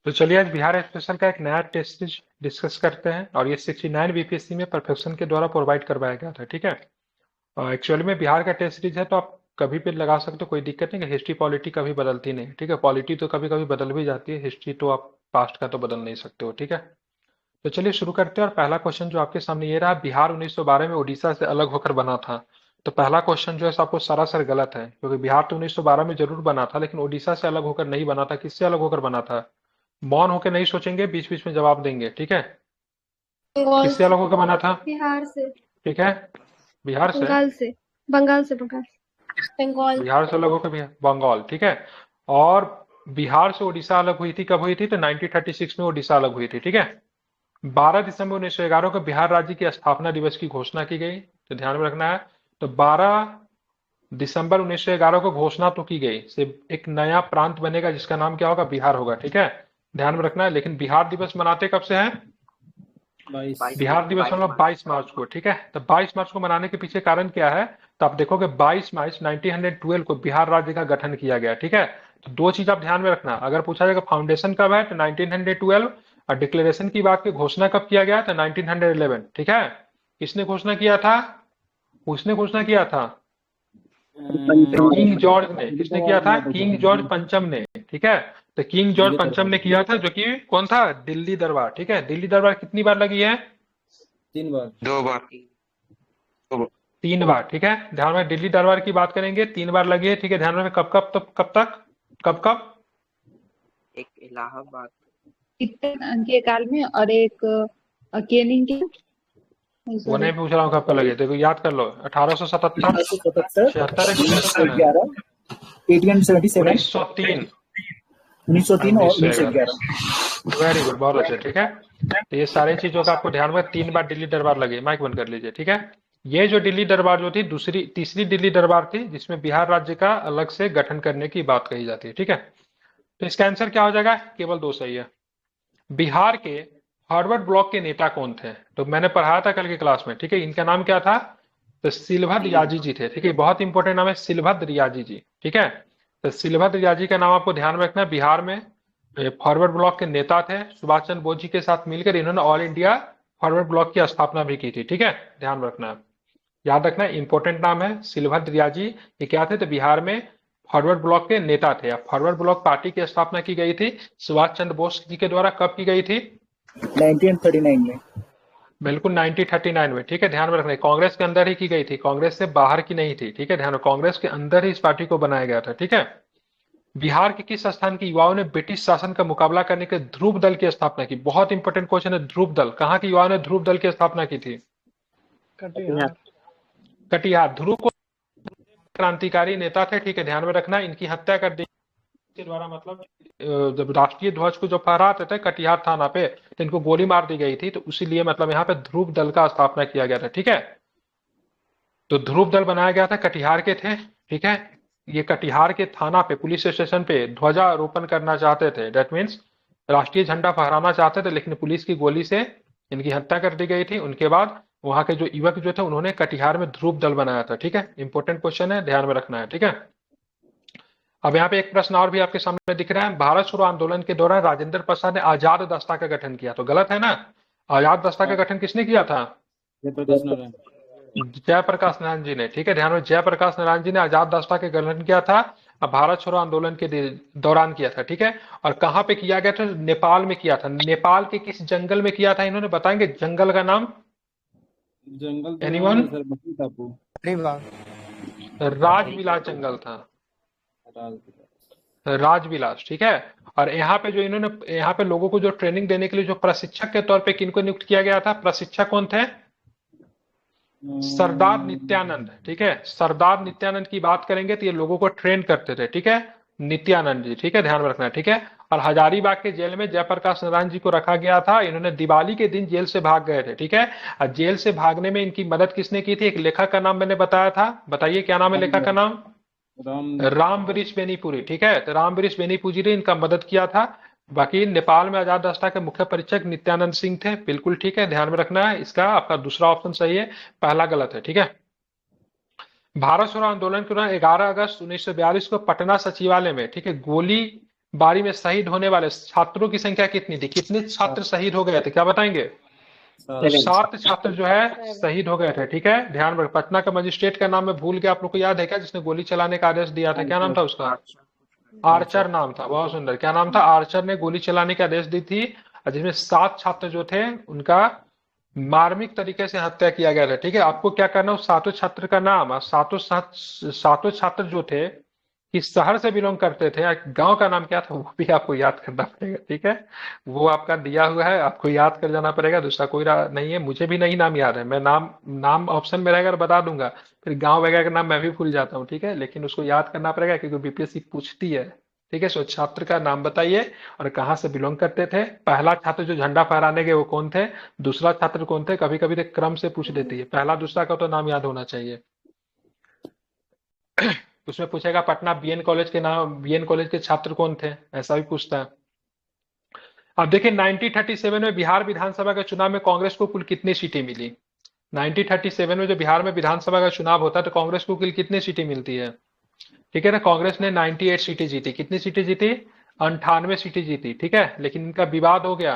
तो चलिए आज बिहार स्पेशल का एक नया टेस्ट सीरीज डिस्कस करते हैं और ये 69 बीपीएससी में परफेक्शन के द्वारा प्रोवाइड करवाया गया था। ठीक है। एक्चुअली में बिहार का टेस्ट सीरीज है तो आप कभी भी लगा सकते हो, कोई दिक्कत नहीं है। हिस्ट्री पॉलिटी कभी बदलती नहीं। ठीक है। पॉलिटी तो कभी कभी बदल भी जाती है, हिस्ट्री तो आप पास्ट का तो बदल नहीं सकते हो। ठीक है। तो चलिए शुरू करते हैं। और पहला क्वेश्चन जो आपके सामने ये रहा, बिहार 1912 में उड़ीसा से अलग होकर बना था। तो पहला क्वेश्चन जो है आपको सरासर गलत है, क्योंकि बिहार तो 1912 में जरूर बना था, लेकिन उड़ीसा से अलग होकर नहीं बना था। किससे अलग होकर बना था? मौन होकर नहीं सोचेंगे, बीच बीच में जवाब देंगे। ठीक है। बंगाल किससे से। अलग होकर बना था? बिहार से। ठीक है। बिहार से। बंगाल से। बंगाल से। बंगाल। बंगाल। बिहार से अलग होकर बंगाल। ठीक है। और बिहार से उड़ीसा अलग हुई थी, कब हुई थी? तो 1936 में उड़ीसा अलग हुई थी। ठीक है। 12 दिसंबर 1911 को बिहार राज्य की स्थापना दिवस की घोषणा की गई, तो ध्यान में रखना है। तो 12 दिसंबर 1911 को घोषणा तो की गई, सिर्फ एक नया प्रांत बनेगा जिसका नाम क्या होगा? बिहार होगा। ठीक है। ध्यान में रखना है। लेकिन बिहार दिवस मनाते कब से है? 22। बिहार दिवस हम लोग 22 मार्च को। ठीक है। तो 22 मार्च को मनाने के पीछे कारण क्या है? तो आप देखोगे 22 मार्च 1912 को बिहार राज्य का गठन किया गया। ठीक है। तो दो चीज आप ध्यान में रखना। अगर पूछा जाएगा फाउंडेशन कब है तो 1912, और डिक्लेरेशन की बात की घोषणा कब किया गया? तो 1911। ठीक है। किसने घोषणा किया था? उसने घोषणा किया था किंग जॉर्ज ने। किसने किया था? किंग जॉर्ज पंचम ने। ठीक है। तो किंग जॉर्ज पंचम ने किया था, जो कि कौन था? दिल्ली दरबार। ठीक है। दिल्ली दरबार कितनी बार लगी है? 3 बार। 2 बार। 3 बार। ठीक है। ध्यान में, दिल्ली दरबार की बात करेंगे, 3 बार लगी है। ठीक है। ध्यान में, कब कब तक, कब तक, कब कब? एक इलाहाबाद। कीर्तन के काल में और एक केनिंग के वो सॉरी नहीं पूछ रहा हूँ कब का लगे, देखो याद कर लो। 1877, 1877, 76 है कि 77 है? 1911, 1877, 1903। 1903 और 1911। 1911। वेरी गुड, बहुत अच्छे। ठीक है। तो ये सारी चीजों का आपको ध्यान में, 3 बार दिल्ली दरबार लगे। माइक बंद कर लीजिए। ठीक है। ये जो दिल्ली दरबार जो थी, तीसरी दिल्ली दरबार थी, जिसमें बिहार राज्य का अलग से गठन करने की बात कही जाती है। ठीक है। तो इसका आंसर क्या हो जाएगा? केवल 2 सही है। बिहार के फॉरवर्ड ब्लॉक के नेता कौन थे? तो मैंने पढ़ाया था कल की क्लास में। ठीक है। इनका नाम क्या था? तो सिलभद्र रियाजी जी थे। ठीक है। बहुत इंपॉर्टेंट नाम है, सिलभद्र रियाजी जी। ठीक है। तो सिलभद्र रियाजी का नाम आपको ध्यान में रखना है। बिहार में फॉरवर्ड ब्लॉक के नेता थे। सुभाष चंद्र बोस जी के साथ मिलकर इन्होंने ऑल इंडिया फॉरवर्ड ब्लॉक की स्थापना भी की थी। ठीक है। ध्यान में रखना है, याद रखना है, इंपॉर्टेंट नाम है सिलभद्र रियाजी। ये क्या थे? तो बिहार में फॉरवर्ड ब्लॉक के नेता थे। अब फॉरवर्ड ब्लॉक पार्टी की स्थापना की गई थी सुभाष चंद्र बोस जी के द्वारा, कब की गई थी? 1939 में। बिल्कुल 1939 में। ठीक है। ध्यान में रखना है, कांग्रेस के अंदर ही की गई थी, कांग्रेस से बाहर की नहीं थी। ठीक है। ध्यान, कांग्रेस के अंदर ही इस पार्टी को बनाया गया था। ठीक है। बिहार के किस स्थान के युवाओं ने ब्रिटिश शासन का मुकाबला करने के ध्रुव दल की स्थापना की? बहुत इंपॉर्टेंट क्वेश्चन है, ध्रुव दल। कहाँ के युवाओं ने ध्रुव दल की स्थापना की थी? कटिहार। ध्रुव को क्रांतिकारी नेता थे। ठीक है। ध्यान में रखना, इनकी हत्या कर दी के द्वारा, मतलब जब राष्ट्रीय ध्वज को जो फहराते थे कटिहार थाना पे, तो इनको गोली मार दी गई थी। तो इसीलिए मतलब यहाँ पे ध्रुव दल का स्थापना किया गया था। ठीक है। तो ध्रुव दल बनाया गया था, कटिहार के थे। ठीक है। ये कटिहार के थाना पे, पुलिस स्टेशन पे ध्वजारोपण करना चाहते थे। दैट मीन्स राष्ट्रीय झंडा फहराना चाहते थे, लेकिन पुलिस की गोली से इनकी हत्या कर दी गई थी। उनके बाद वहां के जो युवक जो थे, उन्होंने कटिहार में ध्रुव दल बनाया था। ठीक है। इंपॉर्टेंट क्वेश्चन है, ध्यान में रखना है। ठीक है। अब यहाँ पे एक प्रश्न और भी आपके सामने दिख रहा है। भारत छोड़ो आंदोलन के दौरान राजेंद्र प्रसाद ने आजाद दस्ता का गठन किया, तो गलत है ना? आजाद दस्ता का गठन किसने किया था? जयप्रकाश नारायण। जयप्रकाश नारायण जी ने। ठीक है। ध्यान में, जयप्रकाश नारायण जी ने आजाद दस्ता के गठन किया था। अब भारत छोड़ो आंदोलन के दौरान किया था। ठीक है। और कहाँ पे किया गया था? नेपाल में किया था। नेपाल के किस जंगल में किया था इन्होंने, बताएंगे जंगल का नाम? जंगल तो एनीवन? सर बकरी टापू। राजविलास जंगल था, राजविलास। ठीक है। और यहाँ पे जो इन्होंने, यहाँ पे लोगों को जो ट्रेनिंग देने के लिए जो प्रशिक्षक के तौर पे किनको नियुक्त किया गया था? प्रशिक्षक कौन थे? सरदार नित्यानंद। ठीक है। सरदार नित्यानंद की बात करेंगे तो ये लोगों को ट्रेन करते थे। ठीक है। नित्यानंद जी। ठीक है। ध्यान में रखना है। ठीक है। और हजारीबाग के जेल में जयप्रकाश नारायण जी को रखा गया था। इन्होंने दिवाली के दिन जेल से भाग गए थे। ठीक है। और जेल से भागने में इनकी मदद किसने की थी? एक लेखक का नाम मैंने बताया था, बताइए क्या नाम है लेखक का नाम? राम राम वृक्ष बेनीपुरी। ठीक है। तो राम वृक्ष बेनीपुरी ने इनका मदद किया था। बाकी नेपाल में आजाद दस्ता के मुख्य परीक्षक नित्यानंद सिंह थे। बिल्कुल ठीक है, ध्यान में रखना है। इसका आपका दूसरा ऑप्शन सही है, पहला गलत है। ठीक है। भारत छोड़ो आंदोलन के दौरान 11 अगस्त 1942 को पटना सचिवालय में, ठीक है, गोली बारी में शहीद होने वाले छात्रों की संख्या कितनी थी? कितने छात्र शहीद हो गए थे, क्या बताएंगे? तो 7 छात्र जो है शहीद हो गए थे। ठीक है, ध्यान रख। पटना का मजिस्ट्रेट का नाम मैं भूल गया, आप लोग को याद है क्या, जिसने गोली चलाने का आदेश दिया था? क्या नाम था उसका? आर्चर नाम था। बहुत सुंदर, क्या नाम था? आर्चर ने गोली चलाने का आदेश दी थी, और जिसमें 7 छात्र जो थे उनका मार्मिक तरीके से हत्या किया गया था। ठीक है, आपको क्या करना, उस 7 छात्र का नाम और सातों छात्र जो थे किस शहर से बिलोंग करते थे, गांव का नाम क्या था, वो भी आपको याद करना पड़ेगा। ठीक है, वो आपका दिया हुआ है, आपको याद कर जाना पड़ेगा, दूसरा कोई नहीं है। मुझे भी नहीं नाम याद है, मैं नाम ऑप्शन में रहेगा बता दूंगा, फिर गांव वगैरह का नाम मैं भी भूल जाता हूँ। ठीक है, लेकिन उसको याद करना पड़ेगा क्योंकि बीपीएससी पूछती है। ठीक है, सो छात्र का नाम बताइए और कहाँ से बिलोंग करते थे। पहला छात्र जो झंडा फहराने गए वो कौन थे, दूसरा छात्र कौन थे, कभी कभी तो क्रम से पूछ देती है, पहला दूसरा का तो नाम याद होना चाहिए। उसमें पूछेगा पटना बीएन कॉलेज के नाम, बीएन कॉलेज के छात्र कौन थे, ऐसा भी पूछता है। अब देखिए 1937 में बिहार विधानसभा के चुनाव में कांग्रेस को कुल कितनी सीटें मिली? 1937 में जो बिहार में विधानसभा का चुनाव होता है तो कांग्रेस को कुल कितनी सीटें मिलती है? ठीक है ना, कांग्रेस ने 98 सीटें जीती। कितनी सीटें जीती? 98 सीटें जीती। ठीक है, लेकिन इनका विवाद हो गया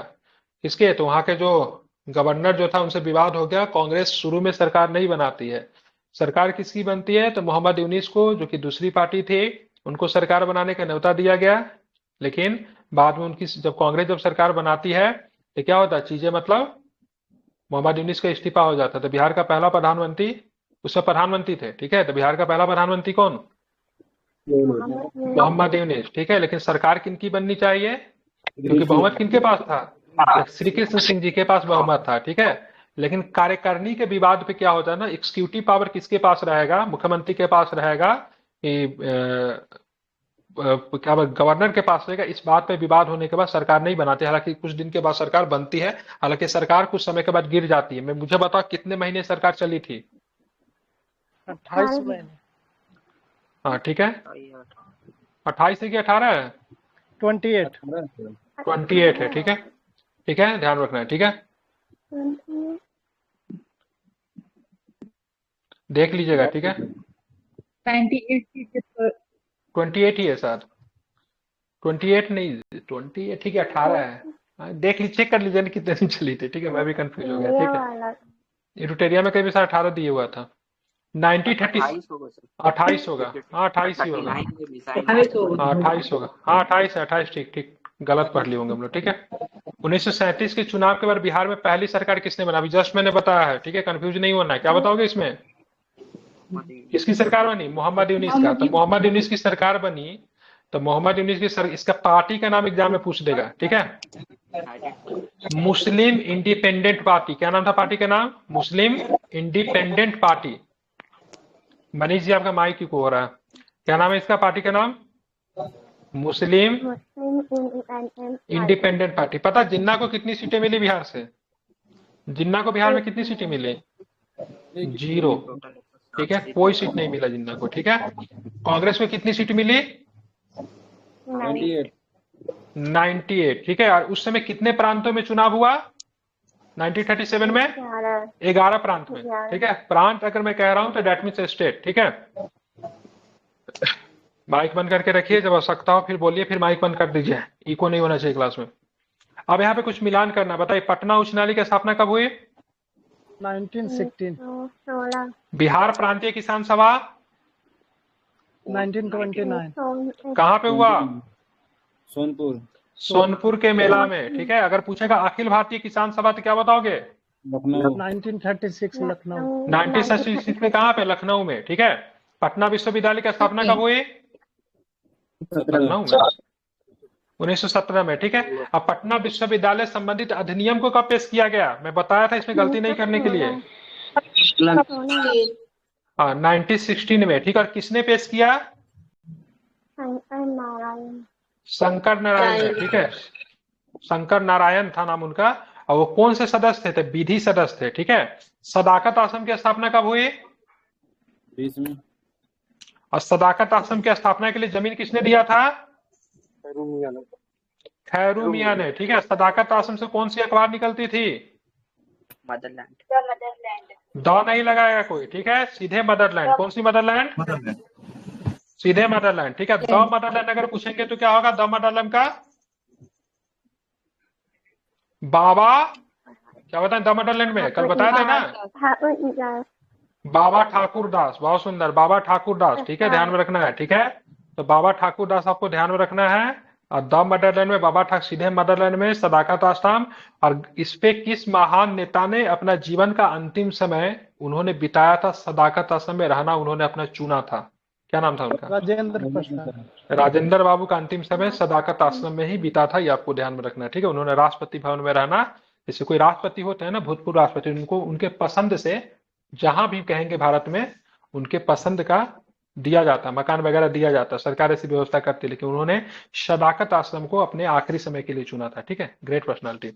किसके, तो वहां के जो गवर्नर जो था उनसे विवाद हो गया। कांग्रेस शुरू में सरकार नहीं बनाती है। सरकार किसकी बनती है, तो मोहम्मद यूनिस को, जो कि दूसरी पार्टी थी, उनको सरकार बनाने का न्योता दिया गया। लेकिन बाद में उनकी जब कांग्रेस जब सरकार बनाती है तो क्या होता है, चीजें मतलब मोहम्मद यूनिस का इस्तीफा हो जाता है। तो बिहार का पहला प्रधानमंत्री, उससे प्रधानमंत्री थे। ठीक है, तो बिहार का पहला प्रधानमंत्री कौन? मोहम्मद यूनिस। ठीक है, लेकिन सरकार किनकी बननी चाहिए, क्योंकि बहुमत किनके पास था, श्री कृष्ण सिंह जी के पास बहुमत था। ठीक है, लेकिन कार्यकारिणी के विवाद पे क्या होता है ना, एग्जीक्यूटिव पावर किसके पास रहेगा, मुख्यमंत्री के पास रहेगा कि क्या गवर्नर के पास रहेगा। इस बात पे विवाद होने के बाद सरकार नहीं बनाती, हालांकि कुछ दिन के बाद सरकार बनती है, हालांकि सरकार कुछ समय के बाद गिर जाती है। मैं मुझे बताओ कितने महीने सरकार चली थी? 28 महीने। हाँ ठीक है, 28 है कि 18 है? 28। 28 है। ठीक है, ठीक है, ध्यान रखना है। ठीक है, देख लीजिएगा। ठीक है, 98 सीटें पर 28 ही है सर, 28 नहीं, 28 ठीक है, 18 है। हाँ, देख लीजिए, चेक कर लीजिए ना कितने दिन चली थी। ठीक है, मैं भी कंफ्यूज हो गया। ठीक है, इरुटेरिया में कई भी 18 दिए हुआ था। 1930 28 होगा। हाँ 28 ही होगा। हाँ 28 होगा। हाँ 28 है, 28 ठीक ठीक, गलत पढ़ लिए होंगे हम लोग। ठीक है, 1937 के चुनाव के बाद बिहार में पहली सरकार किसने बना? अभी जस्ट मैंने बताया है। ठीक है, कंफ्यूज नहीं होना है। क्या बताओगे इसमें, किसकी सरकार बनी? मोहम्मद यूनिस का। तो मोहम्मद यूनिस की सरकार बनी, तो मोहम्मद यूनिस की इसका पार्टी का नाम एग्जाम में पूछ देगा। ठीक है, मुस्लिम इंडिपेंडेंट पार्टी। क्या नाम था पार्टी का नाम? मुस्लिम इंडिपेंडेंट पार्टी। मनीष जी आपका माइक क्यों हो रहा है? क्या नाम है इसका पार्टी का नाम? मुस्लिम इंडिपेंडेंट पार्टी। पता जिन्ना को कितनी सीटें मिली बिहार से? जिन्ना को बिहार में कितनी सीटें मिली? 0। ठीक है, कोई सीट नहीं मिला जिन्ना को। ठीक है, कांग्रेस को कितनी सीट मिली? 98। ठीक है, और उस समय कितने प्रांतों में चुनाव हुआ 1937 में? 11 प्रांत में। ठीक है, प्रांत अगर मैं कह रहा हूं तो डेट मीन्स स्टेट। ठीक है, माइक बंद करके रखिए, जब आवश्यकता हो फिर बोलिए, फिर माइक बंद कर दीजिए, इको नहीं होना चाहिए क्लास में। अब यहाँ पे कुछ मिलान करना। बताइए पटना उच्च न्यायालय की स्थापना कब हुई? 1916। बिहार प्रांतीय किसान सभा 1929। कहाँ पे हुआ? सोनपुर। सोनपुर के मेला में। ठीक है, अगर पूछेगा अखिल भारतीय किसान सभा तो क्या बताओगे? लखनऊ। 1936 लखनऊ। 1936 में कहाँ पे? लखनऊ में। ठीक है, पटना विश्वविद्यालय की स्थापना कब हुई? लखनऊ में 1917 में। ठीक है, अब पटना विश्वविद्यालय संबंधित अधिनियम को कब पेश किया गया? मैं बताया था इसमें गलती नहीं करने के लिए। 1916 में। ठीक है, और किसने पेश किया? शंकर नारायण ने। ठीक है, शंकर नारायण था नाम उनका, और वो कौन से सदस्य थे? विधि सदस्य थे। ठीक है, सदाकत आश्रम की स्थापना कब हुई? 20 में। और सदाकत आश्रम की स्थापना के लिए जमीन किसने दिया था? खैरू मियां ने। ठीक है, सदाकत आश्रम से कौन सी अखबार निकलती थी? मदरलैंड। द नहीं लगाएगा कोई। ठीक है, सीधे मदरलैंड। कौन सी मदरलैंड? सीधे मदरलैंड, ठीक है। द मदरलैंड अगर पूछेंगे तो क्या होगा द मदरलैंड का? बाबा, क्या बताएं द मदरलैंड में? कल बताया था ना, बाबा ठाकुर दास। बहुत सुंदर, बाबा ठाकुर दास, ठीक है, ध्यान में रखना है, ठीक है। तो बाबा ठाकुर दास आपको ध्यान में रखना है। और द मदरलैंड में बाबा ठाकुर, सीधे मदरलैंड में सदाकत आश्रम। और इस पे किस महान नेता ने अपना जीवन का अंतिम समय उन्होंने बिताया था? सदाकत आश्रम में रहना उन्होंने अपना चुना था। क्या नाम था उनका? राजेंद्र प्रसाद। राजेंद्र बाबू का अंतिम समय सदाकत आश्रम में ही बीता था, ये आपको ध्यान में रखना है, ठीक है। उन्होंने राष्ट्रपति भवन में रहना, जैसे कोई राष्ट्रपति होते हैं ना, भूतपूर्व राष्ट्रपति, उनको उनके पसंद से जहां भी कहेंगे भारत में उनके पसंद का दिया जाता, मकान वगैरह दिया जाता, सरकार ऐसी व्यवस्था करती, लेकिन उन्होंने सदाकत आश्रम को अपने आखिरी समय के लिए चुना था, ठीक है। Great personality.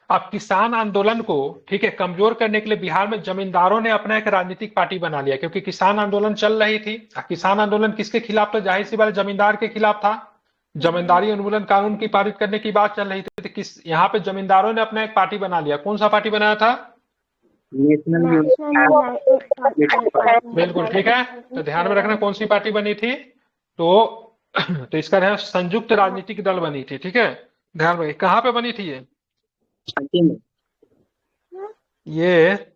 अब किसान आंदोलन को, ठीक है, कमजोर करने के लिए बिहार में जमींदारों ने अपना एक राजनीतिक पार्टी बना लिया, क्योंकि किसान आंदोलन चल रही थी। किसान आंदोलन किसके खिलाफ था? जाहिर सी बात जमींदार के खिलाफ था। जमींदारी उन्मूलन कानून की पारित करने की बात चल रही थी। किस यहाँ पे जमींदारों ने अपना एक पार्टी बना लिया। कौन सा पार्टी बनाया था? बिल्कुल ठीक है। तो ध्यान में रखना कौन सी पार्टी बनी थी। तो इसका ध्यान संयुक्त राजनीतिक दल बनी थी, ठीक है। ध्यान में, कहाँ पे बनी थी ये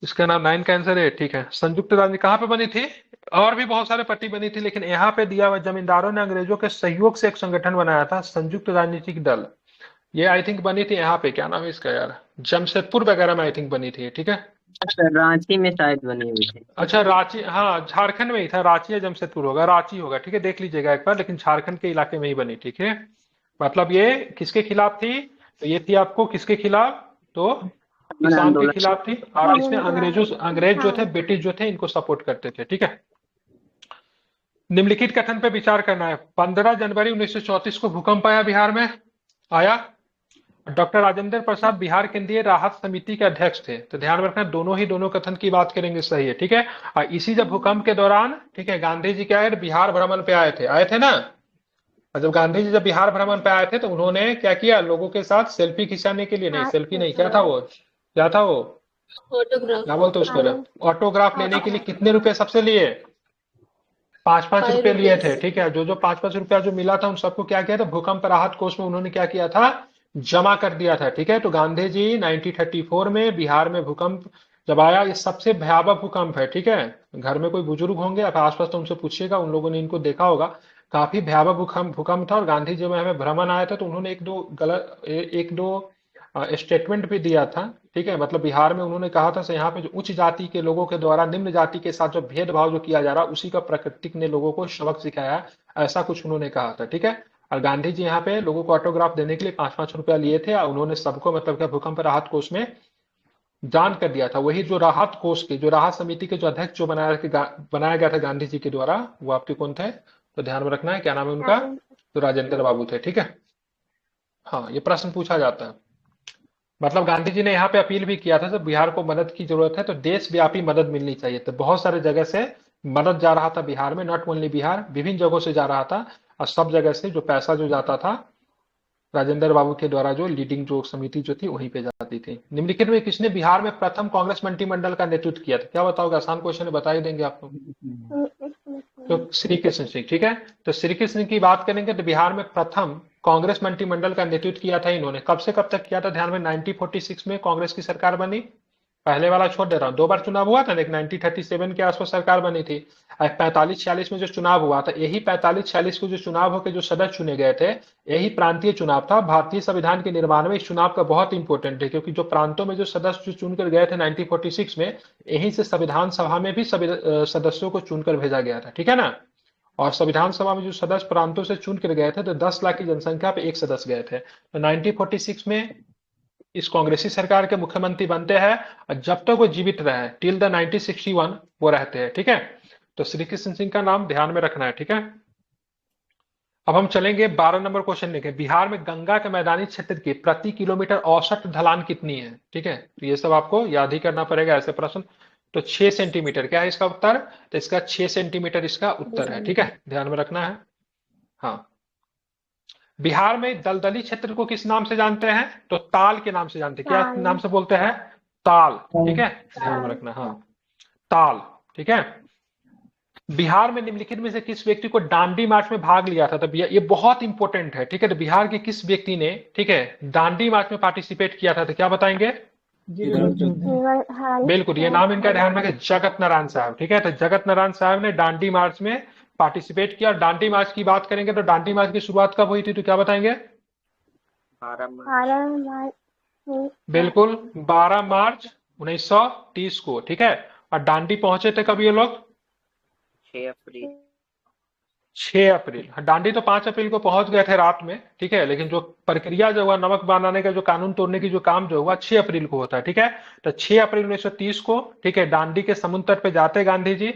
इसका नाम 9 का आंसर है, ठीक है। संयुक्त राजनीति कहाँ पे बनी थी? और भी बहुत सारे पार्टी बनी थी, लेकिन यहाँ पे दिया हुआ जमींदारों ने अंग्रेजों के सहयोग से एक संगठन बनाया था, संयुक्त राजनीतिक दल। ये आई थिंक बनी थी यहाँ पे, क्या नाम है इसका यार, जमशेदपुर वगैरह में आई थिंक बनी थी, ठीक है। रांची में शायद बनी हुई थी। अच्छा रांची, हाँ झारखंड में ही था। रांची या जमशेदपुर होगा, रांची होगा, ठीक है, देख लीजिएगा एक बार। लेकिन झारखंड के इलाके में ही बनी, ठीक है। मतलब ये किसके खिलाफ थी? तो ये थी आपको किसके खिलाफ? तो किसान के खिलाफ थी। और इसमें अंग्रेज जो थे, ब्रिटिश जो थे, इनको सपोर्ट करते थे, ठीक है। निम्नलिखित कथन पे विचार करना है। 15 जनवरी 1934 को भूकंप आया बिहार में, आया। डॉक्टर राजेंद्र प्रसाद बिहार केंद्रीय राहत समिति के अध्यक्ष थे। तो ध्यान रखना दोनों कथन की बात करेंगे, सही है, ठीक है। और इसी जब भूकंप के दौरान, ठीक है, गांधी जी क्या है, बिहार भ्रमण पे आए थे ना। और जब गांधी जी जब बिहार भ्रमण पे आए थे तो उन्होंने क्या किया, लोगों के साथ सेल्फी खिंचाने के लिए, नहीं सेल्फी नहीं, क्या था वो, क्या बोलते उसको, ऑटोग्राफ लेने के लिए कितने रुपए सबसे लिए? 5-5 रुपए लिए थे, ठीक है। जो 5-5 रुपया जो मिला था उन सबको क्या किया था, भूकंप राहत कोष में उन्होंने क्या किया था, जमा कर दिया था, ठीक है। तो गांधी जी 1934 में बिहार में भूकंप जब आया, ये सबसे भयावह भूकंप है, ठीक है। घर में कोई बुजुर्ग होंगे आप आसपास तो उनसे पूछिएगा, उन लोगों ने इनको देखा होगा। काफी भयावह भूकंप था। और गांधी जी में हमें भ्रमण आया था तो उन्होंने एक दो स्टेटमेंट भी दिया था, ठीक है। मतलब बिहार में उन्होंने कहा था यहाँ पे जो उच्च जाति के लोगों के द्वारा निम्न जाति के साथ जो भेदभाव जो किया जा रहा है, उसी का प्राकृतिक ने लोगों को सबक सिखाया, ऐसा कुछ उन्होंने कहा था, ठीक है। और गांधी जी यहाँ पे लोगों को ऑटोग्राफ देने के लिए 5-5 रुपया लिए थे। और उन्होंने सबको मतलब क्या भूकंप राहत कोष में दान कर दिया था। वही जो राहत कोष के, जो राहत समिति के जो अध्यक्ष जो बनाया गया था गांधी जी के द्वारा, वो आपके कौन थे? तो ध्यान में रखना है, क्या नाम है उनका? तो राजेंद्र बाबू थे, ठीक है। हाँ, ये प्रश्न पूछा जाता है। मतलब गांधी जी ने यहाँ पे अपील भी किया था जब बिहार को मदद की जरूरत है तो देशव्यापी मदद मिलनी चाहिए। तो बहुत सारे जगह से मदद जा रहा था बिहार में, नॉट ओनली बिहार, विभिन्न जगहों से जा रहा था। और सब जगह से जो पैसा जो जाता था राजेंद्र बाबू के द्वारा, जो लीडिंग जो समिति जो थी वहीं पे जाती थी। निम्नलिखित में किसने बिहार में प्रथम कांग्रेस मंत्रिमंडल का नेतृत्व किया था? क्या बताओगे? आसान क्वेश्चन है, बता ही देंगे आपको। तो श्री कृष्ण सिंह, ठीक है। तो श्री कृष्ण की बात करेंगे तो बिहार में प्रथम कांग्रेस मंत्रिमंडल का नेतृत्व किया था इन्होंने। कब से कब तक किया था? ध्यान में, 1946 में कांग्रेस की सरकार बनी। पहले वाला छोड़ दे रहा हूँ, 2 बार चुनाव हुआ था, एक 1937 के आसपास सरकार बनी थी। 45-46 में जो चुनाव हुआ था, यही 45-46 को जो चुनाव होकर जो सदस्य चुने गए थे, यही प्रांतीय चुनाव था। भारतीय संविधान के निर्माण में इस चुनाव का बहुत इंपॉर्टेंट है, क्योंकि जो प्रांतों में जो सदस्य जो चुनकर गए थे 1946 में, यहीं से संविधान सभा में भी सदस्यों को चुनकर भेजा गया था, ठीक है ना। और संविधान सभा में जो सदस्य प्रांतों से चुनकर गए थे तो 10 लाख की जनसंख्या पे एक सदस्य गए थे। तो 1946 में इस कांग्रेसी सरकार के मुख्यमंत्री बनते हैं और जब तक वो जीवित रहे, टिल द 1961 वो रहते हैं, ठीक है। तो श्री कृष्ण सिंह का नाम ध्यान में रखना है, ठीक है। अब हम चलेंगे 12 नंबर क्वेश्चन लेके। बिहार में गंगा के मैदानी क्षेत्र की प्रति किलोमीटर औसत ढलान कितनी है? ठीक है, तो ये सब आपको याद ही करना पड़ेगा ऐसे प्रश्न। तो 6 सेंटीमीटर, क्या है इसका उत्तर? तो इसका 6 सेंटीमीटर इसका उत्तर है, ठीक है, ध्यान में रखना है। हाँ, बिहार में दलदली क्षेत्र को किस नाम से जानते हैं? तो ताल के नाम से जानते हैं। क्या नाम से बोलते हैं? ताल, ठीक है, ध्यान में रखना। हाँ, ताल, ठीक है। बिहार में निम्नलिखित में से किस व्यक्ति को दांडी मार्च में भाग लिया था? तो ये बहुत इंपॉर्टेंट है, ठीक है। तो बिहार के किस व्यक्ति ने, ठीक है, दांडी मार्च में पार्टिसिपेट किया था? तो क्या बताएंगे? गिरिराज चौधरी। बिल्कुल, ये नाम इनका ध्यान में, जगत नारायण साहब, ठीक है। तो जगत नारायण साहब ने दांडी मार्च में पार्टिसिपेट किया। और दांडी मार्च की बात करेंगे तो दांडी मार्च की शुरुआत कब हुई थी? तो क्या बताएंगे? 12 बिल्कुल, 12 मार्च 1930 को, ठीक है। और दांडी पहुंचे थे कब ये लोग? 6 अप्रैल। 6 अप्रैल। हाँ, दांडी तो 5 अप्रैल को पहुंच गए थे रात में, ठीक है। लेकिन जो प्रक्रिया जो हुआ नमक बनाने का, जो कानून तोड़ने की जो काम जो हुआ, 6 अप्रैल को होता है, ठीक है। तो 6 अप्रैल 1930 को, ठीक है, दांडी के समुद्र तट पे जाते हैं गांधी जी।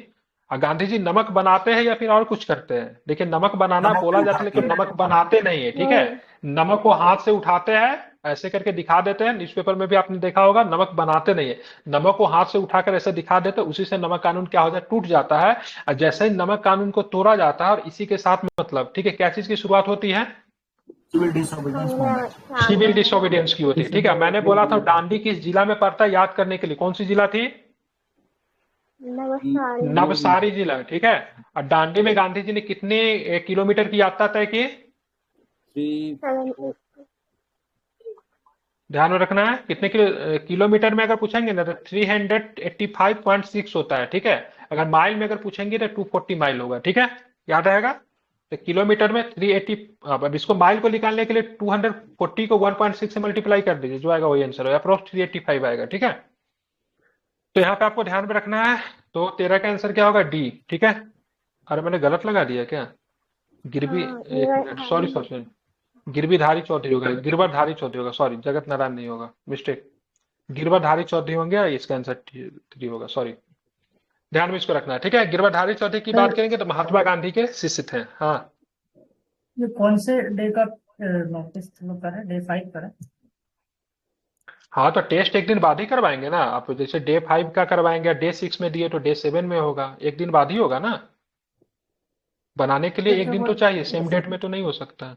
और गांधी जी नमक बनाते हैं या फिर और कुछ करते हैं? देखिए, नमक बनाना बोला जाता है लेकिन नमक बनाते नहीं है, ठीक है। नमक को हाथ से उठाते हैं, ऐसे करके दिखा देते हैं। न्यूज़पेपर में भी आपने देखा होगा, नमक बनाते नहीं है, नमक को हाथ से उठाकर ऐसे दिखा देते हैं। उसी से नमक कानून क्या हो जाता है? टूट जाता है। और जैसे ही नमक कानून को तोड़ा जाता है, और इसी के साथ मतलब, ठीक है, क्या चीज की शुरुआत होती है? सिविल डिसोबीडियंस की होती है, ठीक है। मैंने बोला था दांडी किस जिला में पड़ता है, याद करने के लिए। कौन सी जिला थी? नवसारी जिला, ठीक है। और दांडी में गांधी जी ने कितने किलोमीटर की यात्रा तय की? 3 ध्यान में रखना है, कितने किलोमीटर में अगर पूछेंगे ना तो 385.6 होता है, ठीक है। अगर माइल में अगर पूछेंगे तो 240 माइल होगा, ठीक है, याद रहेगा। तो किलोमीटर में 380। अब इसको माइल को निकालने के लिए 240 को 1.6 से मल्टीप्लाई कर दीजिए, जो आएगा वही आंसर होगा, अप्रोक्स 385 आएगा, ठीक है। तो यहाँ पे आपको ध्यान में रखना है। तो 13 का आंसर क्या होगा? डी, ठीक है। अरे मैंने गलत लगा दिया क्या? गिरवी, एक मिनट, सॉरी, गिरवीधारी चौधरी होगा, गिरवरधारी चौधरी होगा, सॉरी, जगत नारायण नहीं होगा, मिस्टेक। गिरवरधारी चौधरी होंगे, इसका आंसर 3 होगा, सॉरी। ध्यान में इसको रखना है, ठीक है। गिरवरधारी चौधरी की बात करेंगे तो महात्मा गांधी के शिष्य थे। हाँ, ये कौन से डे का नोटिस करें? डे 5 करें? हाँ, तो टेस्ट एक दिन बाद ही करवाएंगे ना आप। जैसे डे 5 का करवाएंगे, डे 6 में दिए तो डे 7 में होगा, एक दिन बाद ही होगा ना। बनाने के लिए एक दिन तो चाहिए, सेम डेट में तो नहीं हो सकता।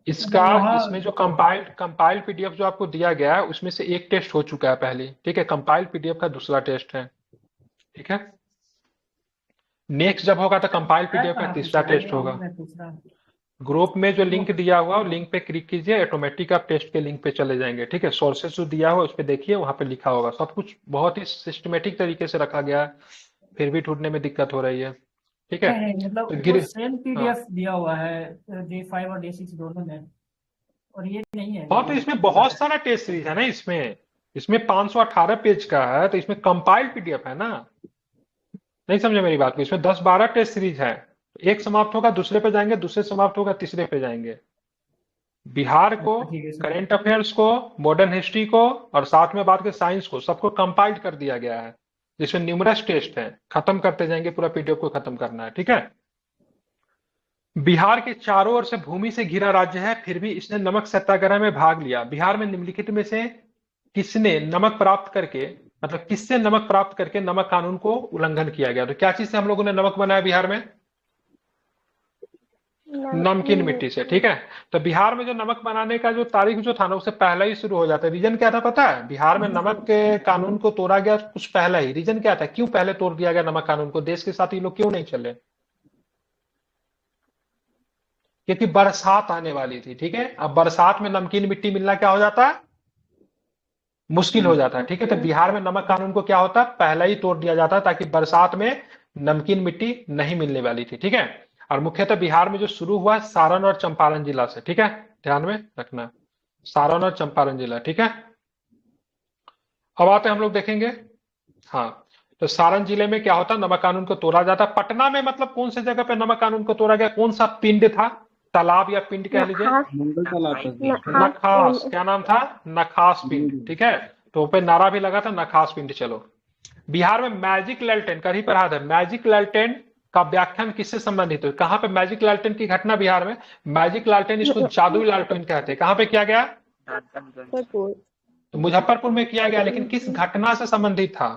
इसका, इसमें जो कंपाइल्ड पीडीएफ जो आपको दिया गया है उसमें से एक टेस्ट हो चुका है पहले, ठीक है। कंपाइल्ड पीडीएफ का दूसरा टेस्ट है, ठीक है। नेक्स्ट जब होगा तो कंपाइल्ड पीडीएफ का तीसरा टेस्ट होगा। ग्रुप में जो लिंक दिया हुआ लिंक पे क्लिक कीजिए, ऑटोमेटिक आप टेस्ट के लिंक पे चले जाएंगे, ठीक है। सोर्सेस जो दिया हुआ उस पे देखिए, वहां पे लिखा होगा सब कुछ, बहुत ही सिस्टमेटिक तरीके से रखा गया है, फिर भी ढूंढने में दिक्कत हो रही है, ठीक है। मतलब तो सेम पीडीएफ दिया हुआ है डे 5 और डे 6 दोनों में, और ये नहीं है। हाँ, तो इसमें बहुत सारा टेस्ट सीरीज है ना, इसमें 518 पेज का है, तो इसमें कंपाइल्ड पीडीएफ है ना। नहीं समझे मेरी बात को? इसमें 10-12 टेस्ट सीरीज है। एक समाप्त होगा दूसरे पे जाएंगे, दूसरे समाप्त होगा तीसरे पे जाएंगे। बिहार को, करेंट अफेयर्स को, मॉडर्न हिस्ट्री को, और साथ में बात के साइंस को, सबको कंपाइल्ड कर दिया गया है, जिसमें न्यूमरस टेस्ट है। खत्म करते जाएंगे, पूरा पीडीएफ को खत्म करना है, ठीक है। बिहार के चारों ओर से भूमि से घिरा राज्य है, फिर भी इसने नमक सत्याग्रह में भाग लिया। बिहार में निम्नलिखित में से किसने नमक प्राप्त करके, मतलब किससे नमक प्राप्त करके नमक कानून को उल्लंघन किया गया? तो क्या चीज से हम लोगों ने नमक बनाया बिहार में? नमकीन मिट्टी से, ठीक है। तो बिहार में जो नमक बनाने का जो तारीख जो था ना, उससे पहले ही शुरू हो जाता है। रीजन क्या था पता है? बिहार में नमक के कानून को तोड़ा गया कुछ पहले ही। रीजन क्या था, क्यों पहले तोड़ दिया गया नमक कानून को? देश के साथ ये लोग क्यों नहीं चले? क्योंकि बरसात आने वाली थी, ठीक है। अब बरसात में नमकीन मिट्टी मिलना क्या हो जाता है? मुश्किल हो जाता है, ठीक है। तो बिहार में नमक कानून को क्या होता है? पहले ही तोड़ दिया जाता है, ताकि बरसात में नमकीन मिट्टी नहीं मिलने वाली थी, ठीक है। और मुख्यतः बिहार में जो शुरू हुआ सारण और चंपारण जिला से, ठीक है, ध्यान में रखना, सारण और चंपारण जिला, ठीक है। अब आते हम लोग देखेंगे, हाँ। तो सारण जिले में क्या होता, नमक कानून को तोड़ा जाता। पटना में मतलब कौन सी जगह पे नमक कानून को तोड़ा गया? कौन सा पिंड था, तालाब या पिंड कह लीजिए? मंगल तालाब पर। नखास, क्या नाम था? नखास पिंड, ठीक है। तो पे नारा भी लगा था, नखास पिंड। चलो, बिहार में मैजिक लैलटेन का ही पढ़ा था। मैजिक लैलटेन का व्याख्यान किससे संबंधित है? कहां पे मैजिक लालटेन की घटना बिहार में? मैजिक लालटेन, इसको जादुई लालटेन कहते हैं। कहां पे किया गया? तो मुजफ्फरपुर में किया गया, लेकिन किस घटना से संबंधित था?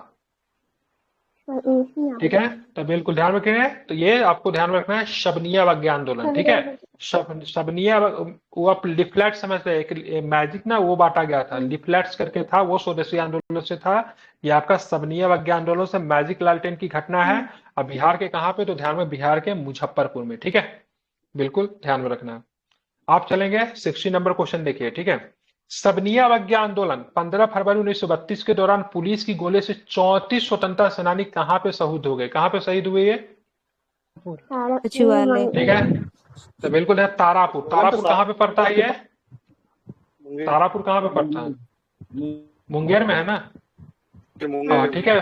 ठीक है, तो बिल्कुल ध्यान रखें। तो ये आपको ध्यान में रखना है, शबनिया अवज्ञा आंदोलन। ठीक है, शबनिया वो आप लिफलेट समझते हैं, एक मैजिक ना वो बांटा गया था, लिफलेट्स करके था, वो स्वदेशी आंदोलन से था। ये आपका शबनिया अवज्ञा आंदोलन से मैजिक लालटेन की घटना है। अब बिहार के कहाँ पे, तो ध्यान में बिहार के मुजफ्फरपुर में। ठीक है, बिल्कुल ध्यान में रखना है। आप चलेंगे 60 नंबर क्वेश्चन देखिए। ठीक है, सबनिया अवज्ञा आंदोलन 15 फरवरी 1932 के दौरान पुलिस की गोली से 34 स्वतंत्रता सेनानी कहां पे शहीद हो गए? कहां पे शहीद हुए ये? सचिवालय। ठीक है, तो बिल्कुल है तारापुर। तारापुर कहां पे पड़ता है ये? तारापुर कहां पे पड़ता है? मुंगेर में है ना? हाँ, ठीक है।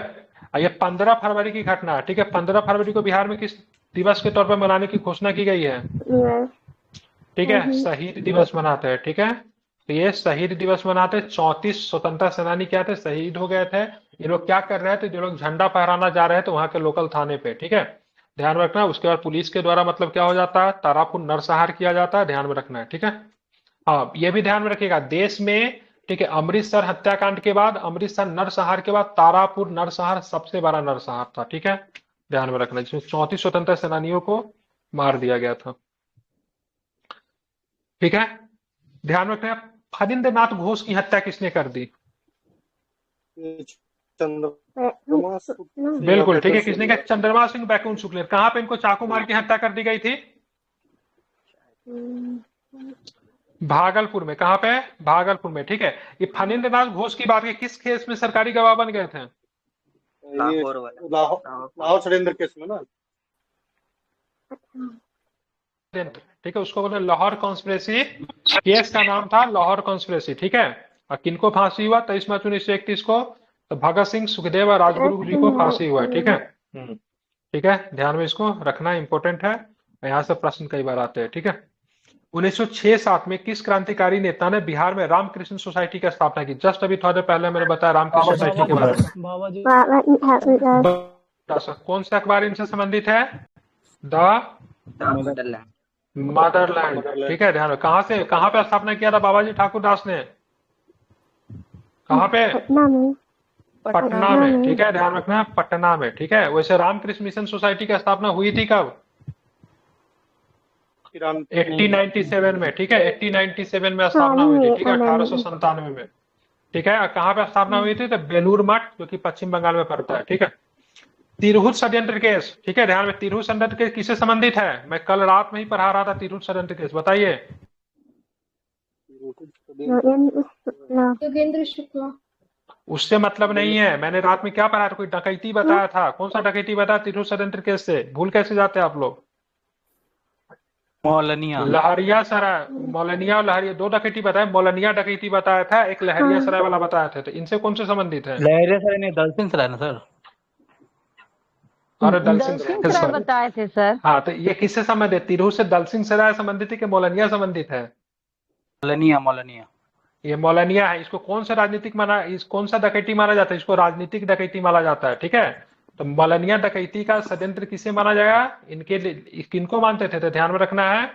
ये 15 फरवरी की घटना है। ठीक है, 15 फरवरी को बिहार में किस दिवस के तौर पर मनाने की घोषणा की गई है? ठीक है, शहीद दिवस मनाते हैं। ठीक है, तो ये शहीद दिवस मनाते, 34 स्वतंत्रता सेनानी क्या थे, शहीद हो गए थे। ये लोग क्या कर रहे थे, जो लोग झंडा फहराना जा रहे थे वहां के लोकल थाने पे। ठीक है, ध्यान में रखना। उसके बाद पुलिस के द्वारा मतलब क्या हो जाता है, तारापुर नरसंहार किया जाता है, ध्यान में रखना है। ठीक है, हाँ, ये भी ध्यान में रखिएगा, देश में, ठीक है, अमृतसर हत्याकांड के बाद, अमृतसर नरसंहार के बाद तारापुर नरसंहार सबसे बड़ा नरसंहार था। ठीक है, ध्यान में रखना, जिसमें 34 स्वतंत्रता सेनानियों को मार दिया गया था। ठीक है, ध्यान रखना। फणींद्र नाथ घोष की हत्या किसने कर दी? बिल्कुल ठीक है, किसने कहा? चंद्रमा सिंह बैकुंठ शुक्ल। कहां पे इनको चाकू मार की हत्या कर दी गई थी? भागलपुर में। कहां पे? भागलपुर में। ठीक है, ये फणींद्र नाथ घोष की बात की, किस केस में सरकारी गवाह बन गए थे? लाहौर षड्यंत्र केस में ना। ठीक है, उसको बोले लाहौर कॉन्स्पिरेसी। केस का नाम था लाहौर कॉन्स्पिरेसी। ठीक है, और किनको फांसी हुआ 23 मार्च 1931 को? तो भगत सिंह, सुखदेव और राजगुरु जी को फांसी हुआ। ठीक है, ठीक है, ध्यान में इसको रखना, इंपॉर्टेंट है, यहाँ से प्रश्न कई बार आते हैं। ठीक है, 1906-07 में किस क्रांतिकारी नेता ने बिहार में रामकृष्ण सोसाइटी की स्थापना की? जस्ट अभी थोड़ी देर पहले मैंने बताया रामकृष्ण सोसाइटी के बारे में। कौन सा अखबार इनसे संबंधित है? The Motherland. ठीक है, ध्यान, कहां से, कहां पे स्थापना किया था बाबा जी ठाकुर दास ने? कहां पे? पटना में। ठीक है, ध्यान रखना, पटना में। ठीक है, वैसे रामकृष्ण मिशन सोसाइटी की स्थापना हुई थी कब? 1897 में। ठीक है, 1897 में स्थापना हुई थी। ठीक है, 1897 में। ठीक है, कहां पे स्थापना हुई थी? तो बेलूर मठ, जो कि पश्चिम बंगाल में पड़ता है। ठीक है, तिरहुत षड्यंत्र केस। ठीक है, ध्यान में, तिरहुत षड्यंत्र केस किससे संबंधित है? मैं कल रात में ही पढ़ा रहा था तिरहुत षड्यंत्र केस, बताइए। योगेंद्र शुक्ला। उससे मतलब नहीं है, मैंने रात में क्या पढ़ा था, कोई डकैती बताया था। कौन सा डकैती बताया तिरहुत षड्यंत्र केस से? भूल कैसे जाते हैं आप लोग? मौलनिया, लहरिया सराय। मौलनिया और लहरिया दो डकैती बताया। मौलनिया डकैती बताया था, एक लहरिया सराय वाला बताया था। तो इनसे कौन से संबंधित है? लहरिया सराय ने दलसिंह सराय ना सर? और दलसिंह सराय बताए थे सर। हाँ, तो ये किससे संबंधित है? तिरहुत से दलसिंह सराय संबंधित है कि मौलनिया संबंधित है? मौलनिया। ये मौलनिया है। इसको कौन सा राजनीतिक माना, इस कौन सा डकैती माना जाता है? इसको राजनीतिक डकैती माना जाता है। ठीक है, तो मौलनिया डकैती का षड्यंत्र किसे माना जाएगा? इनके लिए किनको मानते थे? तो ध्यान में रखना है,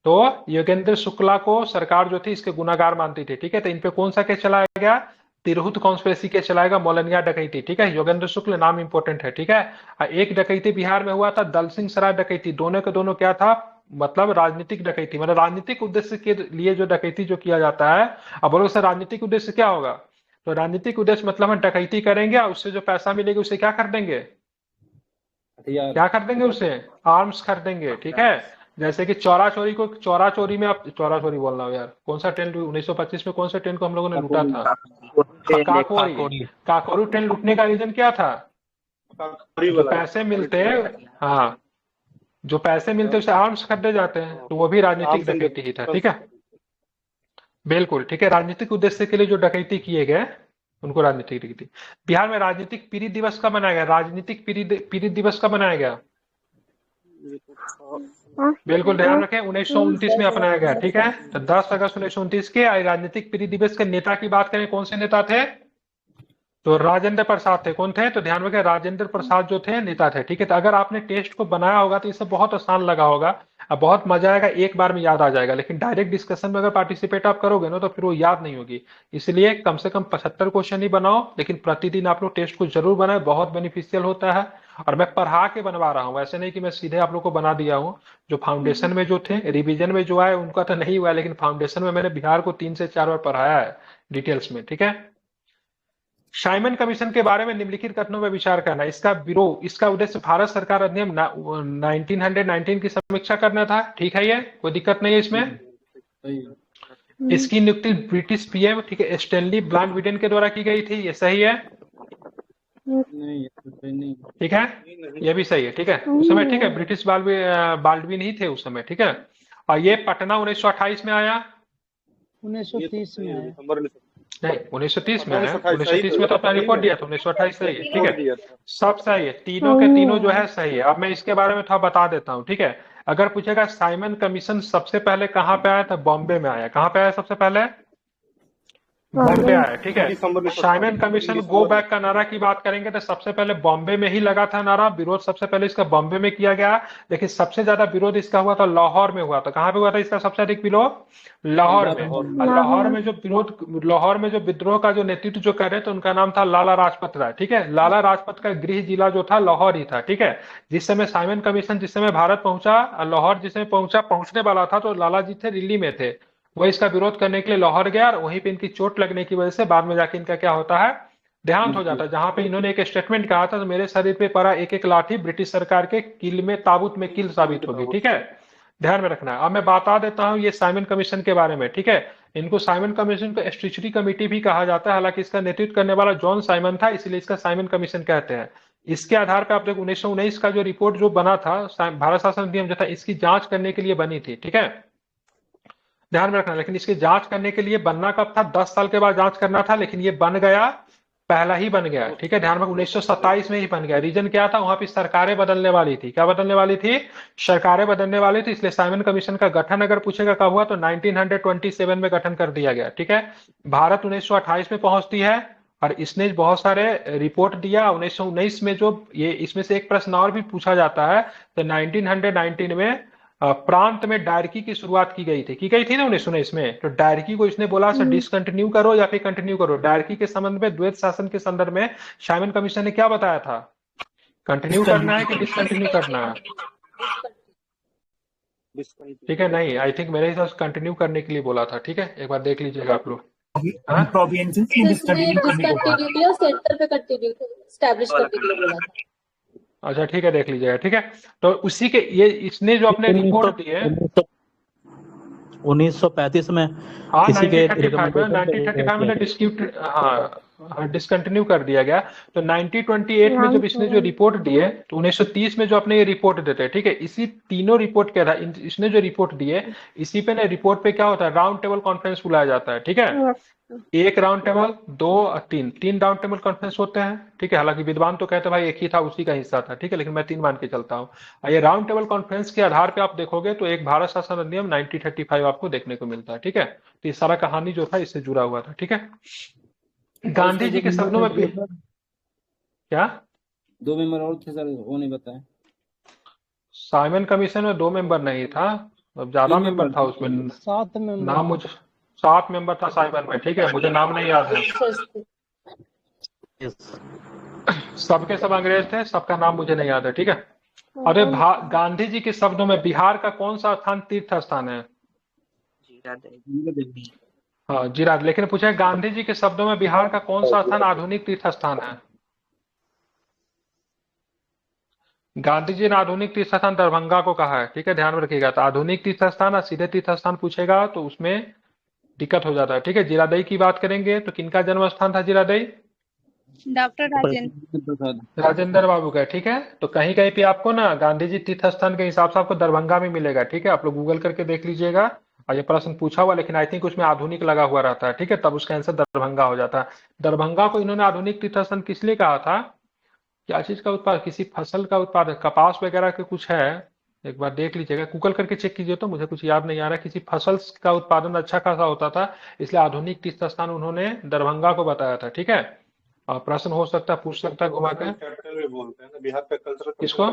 तो योगेंद्र शुक्ला को सरकार जो थी इसके गुनाहगार मानती थी। ठीक है, तो इन पे कौन सा केस चलाया गया? तिरहुत कॉन्स्पिरेसी केस चलाएगा, मौलनिया डकैती। ठीक है, योगेंद्र शुक्ल नाम इंपोर्टेंट है। ठीक है, एक डकैती बिहार में हुआ था, दलसिंह सराय डकैती। दोनों के दोनों क्या था, मतलब राजनीतिक डकैती, मतलब राजनीतिक उद्देश्य के लिए जो डकैती जो किया जाता है। अब बोलो सर राजनीतिक उद्देश्य क्या होगा? तो राजनीतिक उद्देश्य मतलब हम डकैती करेंगे और उससे जो पैसा मिलेगा उसे क्या कर देंगे? क्या कर देंगे? उसे आर्म्स खरीदेंगे। ठीक है, जैसे कि चोरा चोरी में, आप चोरा चोरी बोल रहा हूँ यार, कौन सा ट्रेन 1925 में कौन सा ट्रेन को हम लोगों ने लूटा था? काकोरी ट्रेन लूटने का रीजन क्या था? जो पैसे मिलते, हाँ, जो पैसे मिलते उसे आर्म्स खरीदे जाते हैं, तो वो भी राजनीतिक डकैती ही था। ठीक है, बिल्कुल ठीक है, राजनीतिक उद्देश्य के लिए जो डकैती किए गए उनको राजनीतिक डकैती। बिहार में राजनीतिक पीड़ित दिवस कब मनाया गया? राजनीतिक पीड़ित दिवस कब मनाया गया? बिल्कुल ध्यान रखें, 1929 में अपनाया गया। ठीक है, तो 10 अगस्त 1929 के राजनीतिक पीड़ित दिवस के नेता की बात करें, कौन से नेता थे? तो राजेंद्र प्रसाद थे। कौन थे? तो ध्यान रखें, राजेंद्र प्रसाद जो थे नेता थे। ठीक है, तो अगर आपने टेस्ट को बनाया होगा तो इसे बहुत आसान लगा होगा। अब बहुत मजा आएगा, एक बार में याद आ जाएगा, लेकिन डायरेक्ट डिस्कशन में अगर पार्टिसिपेट आप करोगे ना तो फिर वो याद नहीं होगी। इसलिए कम से कम 75 क्वेश्चन ही बनाओ, लेकिन प्रतिदिन आप लोग टेस्ट को जरूर बनाए, बहुत बेनिफिशियल होता है। और मैं पढ़ा के बनवा रहा हूँ, ऐसे नहीं कि मैं सीधे आप लोग को बना दिया हूँ। जो फाउंडेशन में जो थे, रिवीजन में जो आए उनका तो नहीं हुआ, लेकिन फाउंडेशन में मैंने बिहार को 3 से 4 बार पढ़ाया है डिटेल्स में, ठीक है। साइमन कमीशन के बारे में निम्नलिखित कथनों पर विचार करना। इसका विरोध, इसका उद्देश्य भारत सरकार अधिनियम 1919 की समीक्षा करना था, ठीक है, ये कोई दिक्कत नहीं है इसमें। सही है। इसकी नियुक्ति ब्रिटिश पीएम, ठीक है, स्टैनली ब्लैंकविडेन के द्वारा की गई थी, ये सही है, नहीं, ये तो सही नहीं। ठीक है, ये भी सही है, ठीक है। उस समय, ठीक है, ब्रिटिश बाल्डविन ही थे उस समय, ठीक है। और ये पटना 1928 में आया, 1930 में है। दिसंबर में नहीं 1930 में आया, 1928 1930 में तो अपना रिपोर्ट दिया था, 1928 सही है, ठीक है, दिया था। सब सही है, तीनों के तीनों जो है सही है। अब मैं इसके बारे में थोड़ा बता देता हूँ, ठीक है। अगर पूछेगा साइमन कमीशन सबसे पहले कहाँ पे आया, तो बॉम्बे में आया। कहाँ पे आया सबसे पहले? बॉम्बे आया, ठीक है। दिसंबर में साइमन कमीशन गो बैक का नारा की बात करेंगे तो सबसे पहले बॉम्बे में ही लगा था नारा, विरोध सबसे पहले इसका बॉम्बे में किया गया, लेकिन सबसे ज्यादा विरोध इसका हुआ था लाहौर में हुआ था। कहाँ पे हुआ था इसका सबसे अधिक विरोध? लाहौर में। और लाहौर में जो विरोध, लाहौर में जो विद्रोह का जो नेतृत्व जो कर रहे थे उनका नाम था लाला राजपत राय, ठीक है। लाला राजपत का गृह जिला जो था लाहौर ही था, ठीक है। जिस समय साइमन कमीशन जिस समय भारत पहुंचा, लाहौर जिस समय पहुंचने वाला था, तो लाला जी थे दिल्ली में थे, वो इसका विरोध करने के लिए लाहौर गया, और वहीं पे इनकी चोट लगने की वजह से बाद में जाके इनका क्या होता है, देहांत हो जाता है। जहां पे इन्होंने एक स्टेटमेंट कहा था, तो मेरे शरीर पे पड़ा एक एक लाठी ब्रिटिश सरकार के किल में, ताबूत में किल साबित होगी, ठीक है, ध्यान में रखना है। अब मैं बता देता हूं ये साइमन कमीशन के बारे में, ठीक है। इनको साइमन कमीशन को स्ट्रिचरी कमेटी भी कहा जाता है, हालांकि इसका नेतृत्व करने वाला जॉन साइमन था, इसलिए इसका साइमन कमीशन कहते हैं। इसके आधार पर आप देखो 1919 का जो रिपोर्ट जो बना था, भारत शासन अधिनियम जो था, इसकी जांच करने के लिए बनी थी, ठीक है, ध्यान में रखना। लेकिन इसकी जांच करने के लिए बनना कब था? 10 साल के बाद जांच करना था, लेकिन ये बन गया, पहला ही बन गया, ठीक है, ध्यान में, 1927 में ही बन गया। रीजन क्या था? वहां पे सरकारें बदलने वाली थी। क्या बदलने वाली थी? सरकारें बदलने वाली थी, इसलिए साइमन कमीशन का गठन अगर पूछेगा कब हुआ, तो 1927 में गठन कर दिया गया, ठीक है। भारत 1928 में पहुंचती है, और इसने बहुत सारे रिपोर्ट दिया। 1919 में जो ये, इसमें से एक प्रश्न और भी पूछा जाता है, तो 1919 में प्रांत में डायरकी की शुरुआत की गई थी ना 1919 में। तो डायरकी को इसने बोला सर डिसकंटिन्यू करो या फिर कंटिन्यू करो। डायरकी के संबंध में द्वैत शासन के संदर्भ में साइमन कमीशन ने क्या बताया था? कंटिन्यू करना है कि डिसकंटिन्यू करना है, ठीक है। नहीं, आई थिंक मेरे हिसाब से कंटिन्यू करने के लिए बोला था, ठीक है, एक बार देख लीजिएगा आप लोग। डिसकंटिन्यूटी और सेंटर पे कंटिन्यू एस्टैब्लिश करने के लिए बोला था। अच्छा ठीक है, देख लीजिएगा, ठीक है। तो उसी के ये इसने जो अपने रिपोर्ट दिए 1935 में हाँ, किसी के 1935 में डिस्क्यूट, हाँ डिसकंटिन्यू कर दिया गया। तो 1928 में जब इसने जो रिपोर्ट दिए, तो 1930 में जो अपने ये रिपोर्ट देते हैं, ठीक है, इसी तीनों रिपोर्ट के आधार इसने जो रिपोर्ट दिए, इसी पे ना रिपोर्ट पे क्या होता है, राउंड टेबल कॉन्फ्रेंस बुलाया जाता है, ठीक है। एक राउंड टेबल, दो और तीन राउंड टेबल कॉन्फ्रेंस होते हैं, ठीक है। हालांकि विद्वान तो कहते हैं भाई एक ही था, उसी का हिस्सा था, ठीक है, लेकिन मैं 3 मान के चलता हूँ। ये राउंड टेबल कॉन्फ्रेंस के आधार पे आप देखोगे तो एक भारत शासन अधिनियम 1935 आपको देखने को मिलता है, ठीक है। तो ये सारा कहानी जो था इससे जुड़ा हुआ था, ठीक है। गांधी जी के शब्दों में क्या 2 मेंबर और थे सर, वो नहीं बताए। साइमन कमीशन में 2 मेंबर नहीं था, अब ज्यादा मेंबर था उसमें, 7 मेंबर, नाम मुझे 7 मेंबर था साइमन में, ठीक है, मुझे नाम नहीं याद है। सबके सब अंग्रेज थे, सबका नाम मुझे नहीं याद है, ठीक है। अरे गांधी जी के शब्दों में बिहार का कौन सा स्थान तीर्थ स्थान है? हाँ जीराद। लेकिन पूछे गांधी जी के शब्दों में बिहार का कौन सा स्थान आधुनिक तीर्थ स्थान है? गांधी जी ने आधुनिक तीर्थ स्थान दरभंगा को कहा है, ठीक है, ध्यान में रखिएगा। तो आधुनिक तीर्थ स्थान और सीधे तीर्थ स्थान पूछेगा तो उसमें दिक्कत हो जाता है, ठीक है। जीरादेई की बात करेंगे तो किनका जन्म स्थान था जीरादेई? डॉक्टर राजेंद्र बाबू का, ठीक है। तो कहीं कहीं पे आपको ना गांधी जी तीर्थ स्थान के हिसाब से आपको दरभंगा में मिलेगा, ठीक है, आप लोग गूगल करके देख लीजिएगा। और ये प्रश्न पूछा हुआ, लेकिन आई थिंक उसमें आधुनिक लगा हुआ रहता है, ठीक है, तब उसका आंसर दरभंगा हो जाता है। दरभंगा को इन्होंने आधुनिक तीर्थ स्थान किस लिए कहा था? क्या चीज का उत्पाद, किसी फसल का उत्पादन, कपास वगैरह के कुछ है, एक बार देख लीजिएगा, गूगल करके चेक कीजिए, तो मुझे कुछ याद नहीं आ रहा। किसी फसल का उत्पादन अच्छा खासा होता था, इसलिए आधुनिक तीर्थ स्थान उन्होंने दरभंगा को बताया था, ठीक है। और प्रश्न हो सकता है, पूछ सकता है घुमा के, कैपिटल भी बोलते हैं ना बिहार का कल्चर, किसको?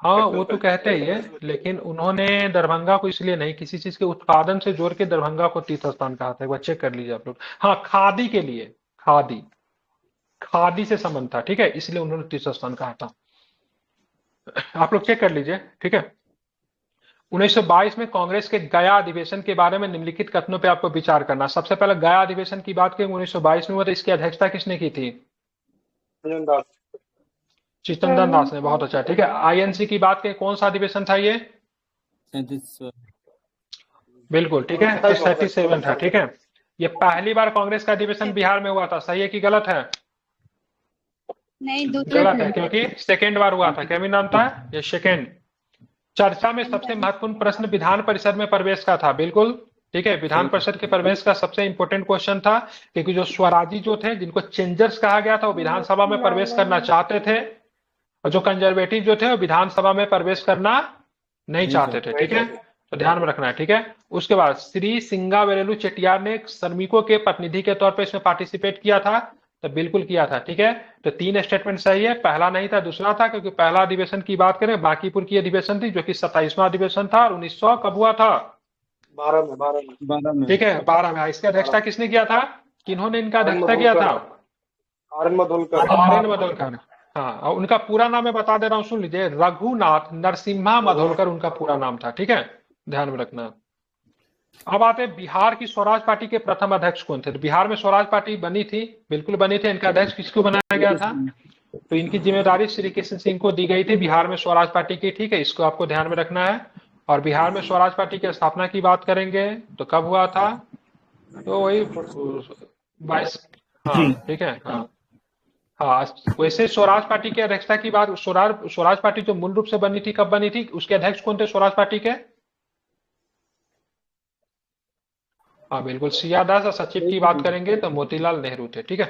हाँ वो तो कहते ही है, लेकिन उन्होंने दरभंगा को इसलिए नहीं, किसी चीज के उत्पादन से जोड़ के दरभंगा को तीर्थ स्थान कहा था, एक बार चेक कर लीजिए आप लोग। हाँ खादी के लिए, खादी खादी से संबंध था, ठीक है, इसलिए उन्होंने तीर्थ स्थान कहा था। आप लोग चेक कर लीजिए, ठीक है। 1922 में कांग्रेस के गया अधिवेशन के बारे में निम्नलिखित कथनों पे आपको विचार करना। सबसे पहले गया अधिवेशन की बात करें, 1922 में हुआ था, इसकी अध्यक्षता किसने की थी? रंजन दास। चित्तरंजन दास ने, बहुत अच्छा, ठीक है। आईएनसी की बात करें, कौन सा अधिवेशन था ये? 37 बिल्कुल ठीक है, तो 37 था, ठीक है। ये पहली बार कांग्रेस का अधिवेशन बिहार में हुआ था, सही है कि गलत है? नहीं, दूसरे गलत है, क्योंकि सेकेंड बार हुआ था। क्या भी नाम था ये? सेकेंड। चर्चा में सबसे महत्वपूर्ण प्रश्न विधान परिषद में प्रवेश का था, बिल्कुल ठीक है। विधान परिषद के प्रवेश का सबसे इंपॉर्टेंट क्वेश्चन था, क्योंकि जो स्वराजी जो थे, जिनको चेंजर्स कहा गया था, वो विधानसभा में प्रवेश करना चाहते थे, और जो कंजर्वेटिव जो थे वो विधानसभा में प्रवेश करना नहीं चाहते थे, ठीक है। तो ध्यान में रखना है, ठीक है। उसके बाद श्री सिंगावेलु चेटियार ने श्रमिकों के प्रतिनिधि के तौर पर इसमें पार्टिसिपेट किया था, तो बिल्कुल किया था, ठीक है। तो 3 स्टेटमेंट सही है, पहला नहीं था, दूसरा था, क्योंकि पहला अधिवेशन की बात करें बांकीपुर की अधिवेशन थी, जो कि 27वां अधिवेशन था, और 1900 कब हुआ था? 12 में। ठीक है, 12 में। इसकी अध्यक्षता किसने किया था? किन्होंने इनका अध्यक्षता किया था? आर्यन मधोलकर। आर्यन मधोलकर। हाँ, और उनका पूरा नाम मैं बता दे रहा हूँ, सुन लीजिए, रघुनाथ नरसिम्हा मधोलकर उनका पूरा नाम था, ठीक है, ध्यान में रखना। अब आते हैं बिहार की स्वराज पार्टी के प्रथम अध्यक्ष कौन थे? तो बिहार में स्वराज पार्टी बनी थी, बिल्कुल बनी थी। इनका अध्यक्ष किसको बनाया गया था? तो इनकी जिम्मेदारी श्री कृष्ण सिंह को दी गई थी बिहार में स्वराज पार्टी की, ठीक है, इसको आपको ध्यान में रखना है। और बिहार में स्वराज पार्टी की स्थापना की बात करेंगे तो कब हुआ था? तो वही 22, हाँ ठीक है, हाँ हाँ। वैसे स्वराज पार्टी की अध्यक्षता की बात, स्वराज पार्टी जो मूल रूप से बनी थी, कब बनी थी? उसके अध्यक्ष कौन थे स्वराज पार्टी के? हाँ बिल्कुल, सिया दास। और सचिव की बात करेंगे तो मोतीलाल नेहरू थे, ठीक है,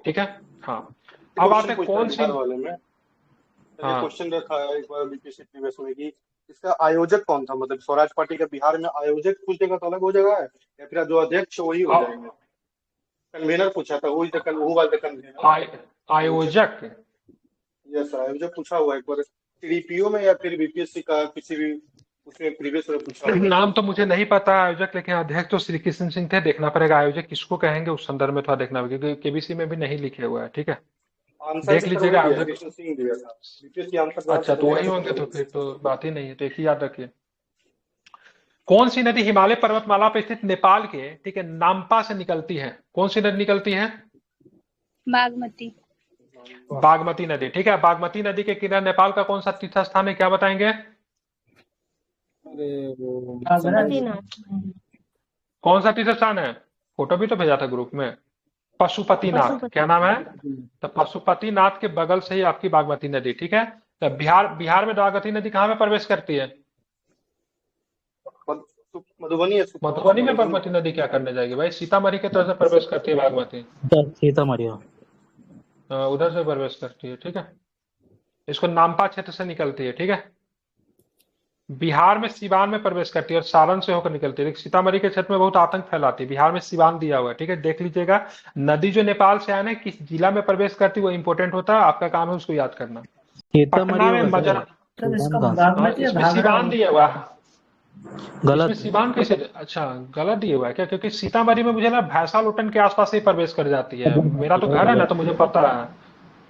ठीक है, हाँ। अब आते हैं कौन सी, वाले में हाँ क्वेश्चन रखा है एक बार बीपीएससी प्रीवियस में कि इसका आयोजक कौन था? मतलब स्वराज पार्टी का बिहार में आयोजक पूछेगा तो अलग हो जाएगा, या फिर जो अध्यक्ष वही हो जाएंगे? कन्वेनर पूछा था, वही कन्वेनर। आयोजक, यस, आयोजक पूछा हुआ एक बार सीडीपीओ में, या फिर बीपीएससी का किसी भी उसमें प्रीवियस में पूछा हुआ। नाम तो मुझे नहीं पता आयोजक, लेकिन अध्यक्ष तो श्री कृष्ण सिंह थे। देखना पड़ेगा आयोजक किसको कहेंगे, उस संदर्भ में थोड़ा देखना पड़ेगा, क्योंकि केबीसी में भी नहीं लिखे हुआ है, ठीक है, आंसर देख लीजिएगा आयोजक। कृष्ण सिंह दिया था बीपीएससी आंसर। अच्छा, तो वही होंगे, तो फिर तो बात ही नहीं है, तो एक ही याद रखिए। कौन सी नदी हिमालय पर्वतमाला पर स्थित नेपाल के, ठीक है, नामपा से निकलती है? कौन सी नदी निकलती है? बागमती। बागमती नदी, ठीक है। बागमती नदी के किनारे नेपाल का कौन सा तीर्थ स्थान है, क्या बताएंगे? अरे वो कौन सा तीर्थ स्थान है? फोटो भी तो भेजा था ग्रुप में। पशुपतिनाथ, क्या नाम है? तो पशुपतिनाथ के बगल से ही आपकी बागमती नदी, ठीक है। तो बिहार में बागमती नदी कहाँ में प्रवेश करती है? मधुबनी में बागमती नदी क्या करने जाएगी भाई? सीतामढ़ी के तरफ से प्रवेश करती है बागमती, सीतामढ़ी। उधर से प्रवेश करती है, ठीक है। इसको नामपा क्षेत्र से निकलती है, ठीक है। बिहार में सिवान में प्रवेश करती है और सारण से होकर निकलती है। सीतामढ़ी के क्षेत्र में बहुत आतंक फैलाती है। बिहार में सिवान दिया हुआ है, ठीक है, देख लीजिएगा। नदी जो नेपाल से आने किस जिला में प्रवेश करती है वो इंपोर्टेंट होता है, आपका काम है उसको याद करना। पटना में मजरा, इसमें सिवान दिया हुआ है, गलत सिवान कैसे? अच्छा, गलत दिया हुआ है क्या? क्योंकि सीतामढ़ी में मुझे ना भैंसा लोटन के आसपास ही प्रवेश कर जाती है। मेरा तो घर है ना, तो मुझे पता है,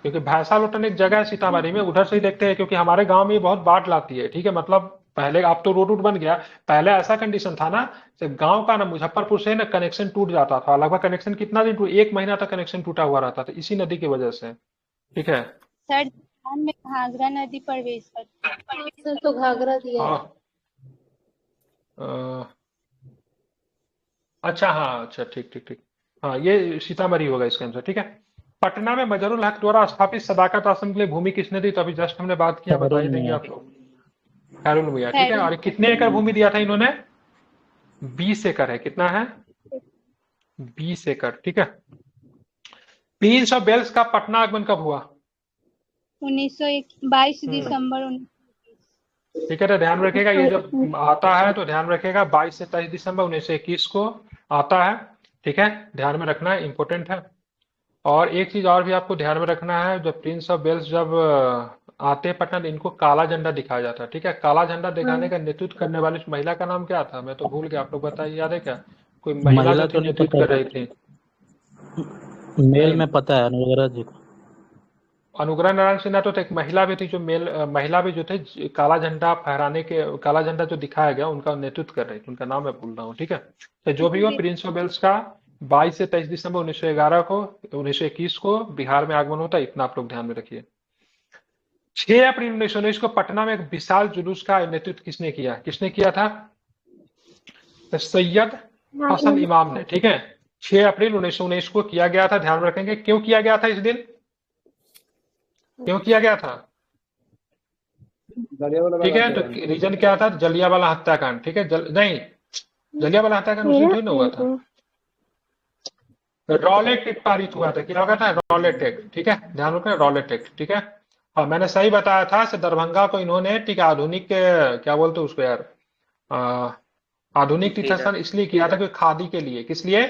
क्योंकि भैंसा लोटन एक जगह है सीतामढ़ी में, उधर से ही देखते हैं, क्योंकि हमारे गांव में बहुत बाढ़ लाती है, ठीक है। मतलब पहले, अब तो रोड बन गया, पहले ऐसा कंडीशन था ना, जब गांव का ना मुजफ्फरपुर से ना कनेक्शन टूट जाता था, लगभग कनेक्शन कितना दिन 1 महीना तक कनेक्शन टूटा हुआ रहता था, इसी नदी की वजह से, ठीक है। सर, में घाघरा नदी प्रवेश करती है। सर तो घाघरा दिया है। अच्छा, हाँ, अच्छा, ठीक ठीक ठीक, हाँ, ये सीतामढ़ी होगा इसका आंसर, ठीक है। पटना में मजरुल हक द्वारा स्थापित सदाकत आश्रम के लिए भूमि किसने दी? तो अभी जस्ट हमने बात किया, बता ही देंगे आप लोग। खैरुल मियां, ठीक है। और कितने एकड़ भूमि दिया था इन्होंने? 20 एकड़ है। कितना है? 20 एकड़, ठीक है। 342 का पटना आगमन कब हुआ? 1922 दिसंबर 1921। ठीक है, तो ध्यान रखिएगा, ये जब आता है तो ध्यान रखिएगा 22 से 23 दिसंबर 1921 को आता है, ठीक है, ध्यान में रखना है, इंपॉर्टेंट है। और एक चीज और भी आपको ध्यान में रखना है, जब प्रिंस ऑफ वेल्स जब आते पटना इनको काला झंडा दिखाया जाता है, ठीक है। काला झंडा दिखाने का नेतृत्व करने वाली उस महिला का नाम क्या था, मैं तो भूल गया, आप लोग बताइए, याद है क्या? कोई महिला महिला जो थी तो नहीं नेतृत्व पता, कर रही थी। मेल नहीं, में पता है अनुग्रह जी को। अनुग्रह नारायण सिन्हा तो एक महिला भी थी, जो महिला भी जो थे काला झंडा फहराने के, काला झंडा जो दिखाया गया उनका नेतृत्व कर रही थी, उनका नाम मैं भूल रहा हूँ, ठीक है। तो जो भी हो, प्रिंस ऑफ वेल्स का 22 से 23 दिसंबर 1911 को 1921 को बिहार में आगमन होता है, इतना आप लोग ध्यान में रखिए। 6 अप्रैल 1919 को पटना में एक विशाल जुलूस का नेतृत्व किसने किया था? तो सैयद हसन इमाम ने, ठीक है। 6 अप्रैल 1919 को किया गया था, ध्यान में रखेंगे। क्यों किया गया था इस दिन? क्यों किया गया था? ठीक है, तो रीजन क्या था? जलियांवाला हत्याकांड, ठीक है। नहीं, जलियांवाला हत्याकांड उस दिन थोड़ी ना हुआ था। रॉलेट एक्ट पारित हुआ था, क्या होगा था? रॉलेट एक्ट, ठीक है, ध्यान रखना, रॉलेट एक्ट, ठीक है। हाँ, मैंने सही बताया था। दरभंगा को इन्होंने, ठीक है, आधुनिक क्या बोलते हैं उसको यार, आधुनिक तीर्थस्थान इसलिए किया था कि खादी के लिए, किस लिए?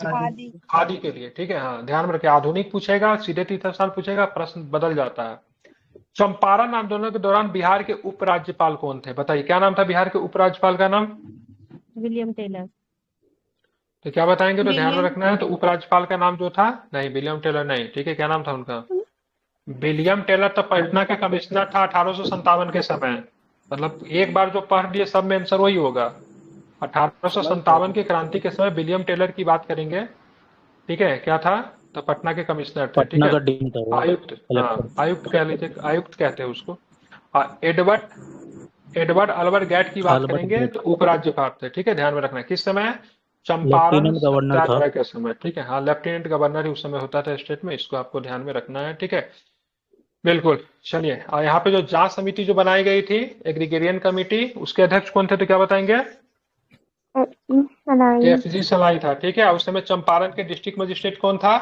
खादी के लिए, ठीक है। हाँ, ध्यान में रखिए, आधुनिक पूछेगा, सीधे तीर्थस्थान पूछेगा, प्रश्न बदल जाता है। चंपारण आंदोलन के दौरान बिहार के उपराज्यपाल कौन थे? बताइए, क्या नाम था बिहार के उपराज्यपाल का नाम? William Taylor. तो क्या बताएंगे? तो ध्यान में रखना है, तो उपराज्यपाल का नाम जो था, नहीं विलियम टेलर नहीं, ठीक है। क्या नाम था उनका? विलियम टेलर तो पटना का कमिश्नर था 1857 के समय। मतलब एक बार जो पढ़ लिए सब में आंसर वही होगा। 1857 की क्रांति के समय विलियम टेलर की बात करेंगे, ठीक है। क्या था? तो पटना के कमिश्नर थे, ठीक पटना है। का डीन था वो, आयुक्त, हाँ, कलेक्टर। आयुक्त कह लीजिए, आयुक्त कहते हैं उसको। एडवर्ड अल्बर्ट गैट की बात अल्बर्ट करेंगे गेट तो उपराज्यपाल थे, ठीक है, ध्यान में रखना है। किस समय? चंपारण लेफ्टिनेंट गवर्नर था। सत्याग्रह के समय, ठीक है। हाँ, लेफ्टिनेंट गवर्नर ही उस समय होता था स्टेट में, इसको आपको ध्यान में रखना है, ठीक है। बिल्कुल, चलिए। और यहाँ पे जो जांच समिति जो बनाई गई थी, एग्रीगेरियन कमेटी, उसके अध्यक्ष कौन थे, तो क्या बताएंगे? FG सलाई था, ठीक है। उस समय चंपारण के डिस्ट्रिक्ट मजिस्ट्रेट कौन था?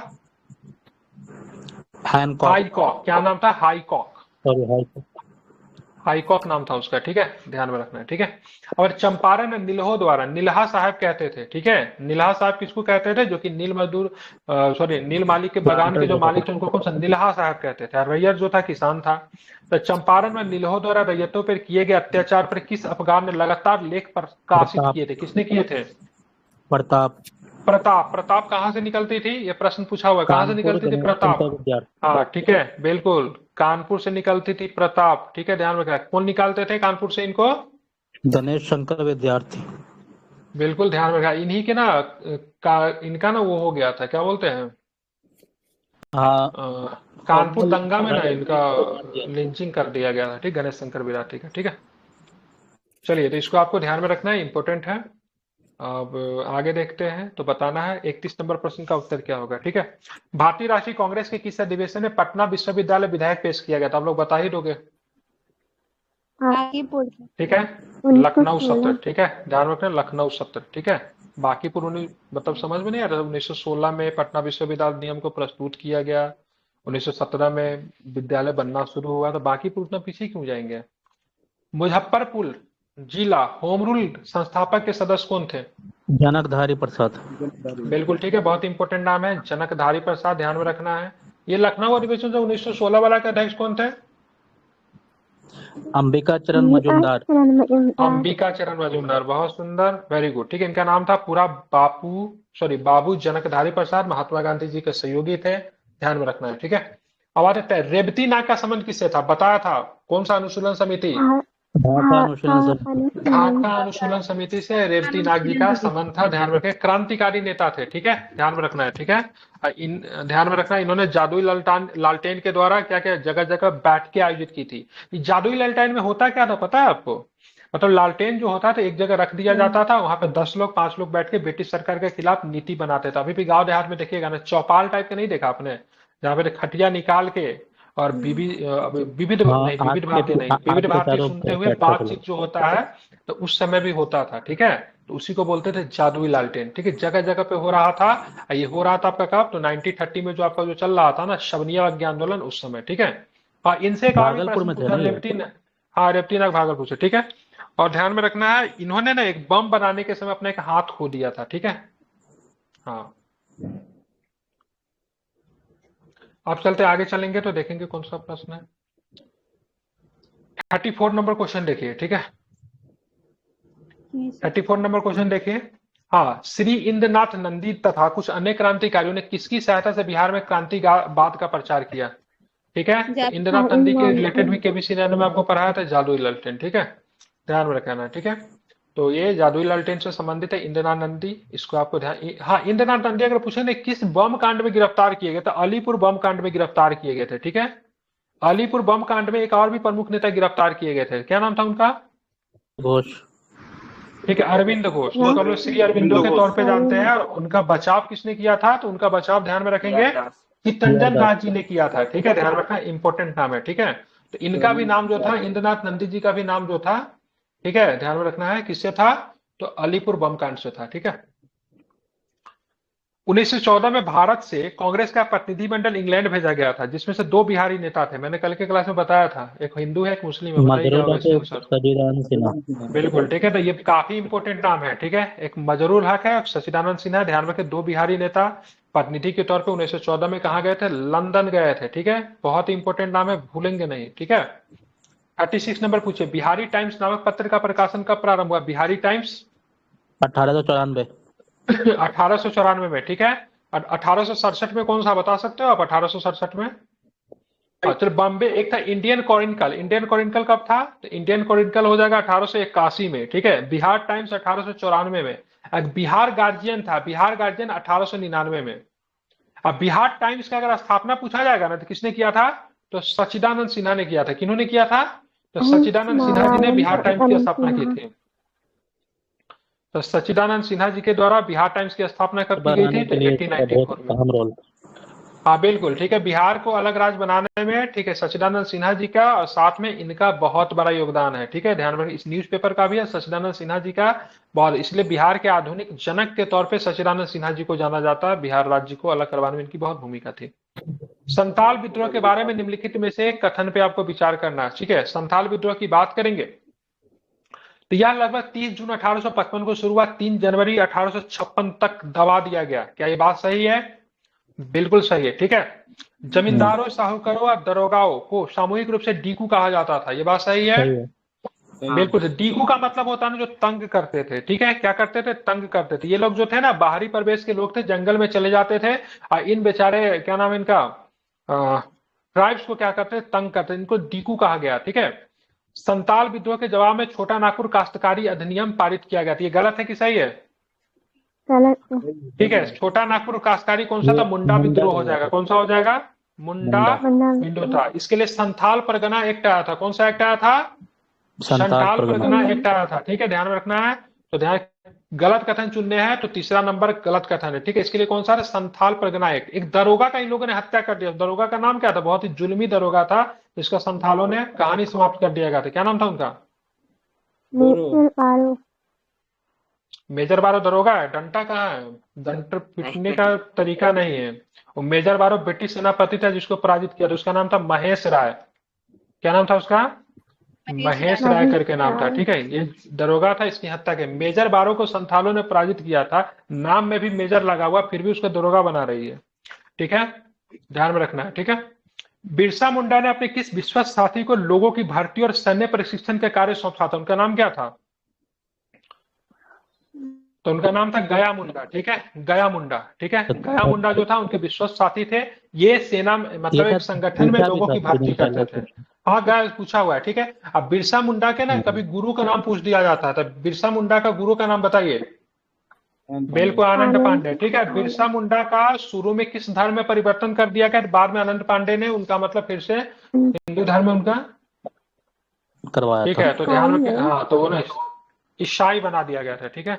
हैनकॉक, हाईकॉक। क्या नाम था? हाईकॉक। सॉरी हाईकॉक। हाईकॉक नाम था उसका, ठीक है, ध्यान में रखना है, ठीक है। और चंपारण में निल्हो द्वारा, निल्हा साहब कहते थे, ठीक है। निल्हा साहब किसको कहते थे? जो कि नील मजदूर, सॉरी, नील मालिक के बगान के जो मालिक थे उनको कौन सा? निल्हा साहब कहते थे। और रैयत जो था किसान था। तो चंपारण में निल्हो द्वारा रैयतों पर किए गए अत्याचार पर किस अफगान ने लगातार लेख प्रकाशित प्रताप, किए थे? किसने किए थे? प्रताप। प्रताप कहाँ से निकलती थी? ये प्रश्न पूछा हुआ है, कहाँ से कानपुर निकलती थी गणेश प्रताप? शंकर विद्यार्थी। हाँ, ठीक है, बिल्कुल, कानपुर से निकलती थी प्रताप, ठीक है, ध्यान रखना। कौन निकालते थे कानपुर से इनको? गणेश शंकर विद्यार्थी। बिल्कुल ध्यान रखना। इन्हीं के ना इनका ना वो हो गया था, क्या बोलते हैं, हाँ, कानपुर दंगा में ना मार इनका लिंचिंग कर दिया गया था, ठीक, गणेश शंकर विद्यार्थी का, ठीक है। चलिए, तो इसको आपको ध्यान में रखना है, इंपॉर्टेंट है। अब आगे देखते हैं, तो बताना है 31 नंबर प्रश्न का उत्तर क्या होगा, ठीक है। भारतीय राष्ट्रीय कांग्रेस के किस अधिवेशन में पटना विश्वविद्यालय विधेयक पेश किया गया था? आप लोग बता ही दोगे, ठीक है। लखनऊ सत्र, ठीक है, ध्यान रखना, लखनऊ सत्र, ठीक है। बाकीपुर मतलब समझ में नहीं आ रहा। 1916 में पटना विश्वविद्यालय नियम को प्रस्तुत किया गया, 1917 में विद्यालय बनना शुरू हुआ, तो बाकीपुर उतना पीछे क्यों जाएंगे? मुजफ्फरपुर जिला होम रूल संस्थापक के सदस्य कौन थे? जनकधारी प्रसाद। बिल्कुल ठीक है, बहुत इंपॉर्टेंट नाम है, जनकधारी प्रसाद, ध्यान में रखना है। ये लखनऊ अधिवेशन जो 1916 वाला के अध्यक्ष कौन थे? अंबिका चरण मजूमदार। अंबिका चरण मजूमदार, बहुत सुंदर, वेरी गुड, ठीक है। इनका नाम था पूरा बाबू जनकधारी प्रसाद, महात्मा गांधी जी के सहयोगी थे, ध्यान में रखना है, ठीक है। अब आते हैं, रेवती नाग का संबंध किससे था? बताया था, कौन सा अनुशीलन समिति? ढाका अनुशीलन समिति। ढाका अनुशीलन समिति से रेवती नाग जी का संबंध था, ध्यान में रखें। क्रांतिकारी नेता थे, ठीक है, ध्यान में रखना है, ठीक है। ध्यान में रखना, इन्होंने जादुई लालटेन के द्वारा क्या क्या जगह जगह बैठ के आयोजित की थी। जादुई लालटेन में होता क्या था पता है आपको? मतलब लालटेन जो होता था एक जगह रख दिया जाता था, वहां पे 10 लोग 5 लोग बैठ के ब्रिटिश सरकार के खिलाफ नीति बनाते थे। अभी भी गांव देहात में देखिएगा ना, चौपाल टाइप के नहीं देखा आपने, जहाँ पे खटिया निकाल के और विविध भारती सुनते हुए बातचीत जो होता है, तो उस समय भी होता था, ठीक है। तो उसी को बोलते थे जादुई लालटेन, ठीक है, जगह जगह पे हो रहा था। ये हो रहा था आपका कब? तो 1930 में जो आपका जो चल रहा था ना शबनिया अज्ञा आंदोलन, उस समय, ठीक है। हाँ, इनसे भागलपुर में थे ना ये? रेवती नाग भागलपुर से, ठीक है। और ध्यान में रखना है, इन्होंने ना एक बम बनाने के समय अपना एक हाथ खो दिया था, ठीक है। हाँ, अब चलते आगे चलेंगे तो देखेंगे कौन सा प्रश्न है। 34 नंबर क्वेश्चन देखिए, ठीक है। 34 नंबर क्वेश्चन देखिए। हाँ, श्री इंद्रनाथ नंदी तथा कुछ अन्य क्रांतिकारियों ने किसकी सहायता से बिहार में क्रांतिवाद का प्रचार किया? ठीक है, तो इंद्रनाथ नंदी के रिलेटेड भी केबीसी ने आपको पढ़ाया था, जादुई लालटेन, ठीक है, ध्यान में रखना, ठीक है। तो ये जादुई लालटेन से संबंधित है इंद्रनाथ नंदी, इसको आपको ध्यान। हाँ, इंद्रनाथ नंदी अगर पूछे किस बम कांड में गिरफ्तार किए गए, तो अलीपुर बम कांड में गिरफ्तार किए गए थे, ठीक है। अलीपुर बम कांड में एक और भी प्रमुख नेता गिरफ्तार किए गए थे, क्या नाम था उनका? घोष। ठीक है, अरविंद घोष, उसको हम लोग श्री अरविंदो के तौर पे जानते हैं। और उनका बचाव किसने किया था? तो उनका बचाव ध्यान में रखेंगे चित्तरंजन दास जी ने किया था, ठीक है, ध्यान रखना, इंपॉर्टेंट नाम है, ठीक है। तो इनका भी नाम जो था, इंद्रनाथ नंदी जी का भी नाम जो था, ठीक है, ध्यान में रखना है, किससे था? तो अलीपुर बम कांड से था, ठीक है। 1914 में भारत से कांग्रेस का प्रतिनिधिमंडल इंग्लैंड भेजा गया था, जिसमें से 2 बिहारी नेता थे। मैंने कल के क्लास में बताया था, एक हिंदू है, एक मुस्लिम है, बताइए क्या होगा इसका आंसर? सचिदानंद सिन्हा। बिल्कुल, ठीक है। तो ये काफी इंपॉर्टेंट नाम है, ठीक है। एक मजरूल हक है और सचिदानंद सिन्हा, ध्यान रखें, 2 बिहारी नेता प्रतिनिधि के तौर पे 1914 में कहा गए थे? लंदन गए थे, ठीक है। बहुत ही इंपॉर्टेंट नाम है, भूलेंगे नहीं, ठीक है। 36 नंबर पूछे, बिहारी टाइम्स नामक पत्र का प्रकाशन कब प्रारंभ हुआ? बिहारी टाइम्स 1894। 1894 में, ठीक है। और 1867 में कौन सा बता सकते हो आप? 1867 में चलो, बॉम्बे एक था इंडियन कॉरिनिकल। इंडियन कॉरिनिकल कब था? तो इंडियन कॉरिनिकल हो जाएगा 1881 में, ठीक है। बिहार टाइम्स 1894 में। बिहार गार्जियन था, बिहार गार्जियन 1899 में। अब बिहार टाइम्स का अगर स्थापना पूछा जाएगा ना, तो किसने किया था? तो सच्चिदानंद सिन्हा ने किया था। किन्होंने किया था? तो सच्चिदानंद सिन्हा जी ने बिहार टाइम्स की स्थापना की थी। तो सच्चिदानंद सिन्हा जी के द्वारा बिहार टाइम्स की स्थापना कब की गई थी? तो 1894 में। अहम रोल। हाँ बिल्कुल, ठीक है। बिहार को अलग राज्य बनाने में, ठीक है, सच्चिदानंद सिन्हा जी का और साथ में इनका बहुत बड़ा योगदान है, ठीक है, ध्यान रखिए। इस न्यूज़पेपर का भी है, सच्चिदानंद सिन्हा जी का बहुत, इसलिए बिहार के आधुनिक जनक के तौर पे सच्चिदानंद सिन्हा जी को जाना जाता है। बिहार राज्य को अलग करवाने में इनकी बहुत भूमिका थी। संथाल विद्रोह के बारे में निम्नलिखित में से एक कथन पे आपको विचार करना है, ठीक है। संथाल विद्रोह की बात करेंगे तो यह लगभग 30 जून 1855 को शुरू हुआ, 3 जनवरी 1856 तक दबा दिया गया। क्या ये बात सही है? बिल्कुल सही है, ठीक है। जमींदारों, साहूकारों और दरोगाओं को सामूहिक रूप से डीकू कहा जाता था, ये बात सही है? बिल्कुल। डीकू का मतलब होता है ना, जो तंग करते थे, ठीक है। क्या करते थे? तंग करते थे। ये लोग जो थे ना, बाहरी प्रदेश के लोग थे, जंगल में चले जाते थे और इन बेचारे, क्या नाम है इनका, ट्राइब्स को क्या करते थे? तंग करते। इनको डीकू कहा गया, ठीक है। संताल विद्रोह के जवाब में छोटा नागपुर काश्तकारी अधिनियम पारित किया गया था। ये गलत है कि सही है? ठीक है। छोटा नागपुर काश्तकारी कौन सा था? मुंडा विद्रोह हो जाएगा। कौन सा हो जाएगा? मुंडा विद्रोह था। इसके लिए संथाल परगना एक्ट आया था। कौन सा एक्ट आया था? संथाल परगना एक्ट आया था, ठीक है, ध्यान में रखना है। तो ध्यान, गलत कथन चुनने हैं तो तीसरा नंबर गलत कथन है, ठीक है। इसके लिए कौन सा? संथाल परगना एक्ट। एक दरोगा का इन लोगों ने हत्या कर दिया। दरोगा का नाम क्या था? बहुत ही जुल्मी दरोगा था, जिसका संथालों ने कहानी समाप्त कर दिया गया था। क्या नाम था उनका? मेजर बारो दरोगा है। डंटा कहाँ है? डंटर पीटने का तरीका नहीं है। वो मेजर बारो ब्रिटिश सेनापति था जिसको पराजित किया था, उसका नाम था महेश राय। क्या नाम था उसका? महेश राय करके नाम था, ठीक है। ये दरोगा था, इसकी हत्या के। मेजर बारो को संथालों ने पराजित किया था, नाम में भी मेजर लगा हुआ, फिर भी उसको दरोगा बना रही है, ठीक है, ध्यान में रखना है, ठीक है। बिरसा मुंडा ने अपने किस विश्वस्त साथी को लोगों की भर्ती और सैन्य प्रशिक्षण का कार्य सौंपा था? उनका नाम क्या था? तो उनका नाम था गया मुंडा, ठीक है, गया मुंडा, ठीक है। गया मुंडा जो था उनके विश्वस्त साथी थे। ये सेना मतलब एक संगठन में लोगों की भर्ती करते थे। हाँ, गया पूछा हुआ है, ठीक है। अब बिरसा मुंडा के ना कभी गुरु का नाम पूछ दिया जाता है, तो बिरसा मुंडा का गुरु का नाम बताइए। बिल्कुल, आनंद पांडे, ठीक है। बिरसा मुंडा का शुरू में किस धर्म में परिवर्तन कर दिया गया? बाद में आनंद पांडे ने उनका मतलब फिर से हिंदू धर्म में उनका करवाया, ठीक है। तो ध्यान रखें, हाँ, तो वो ना ईसाई बना दिया गया था, ठीक है,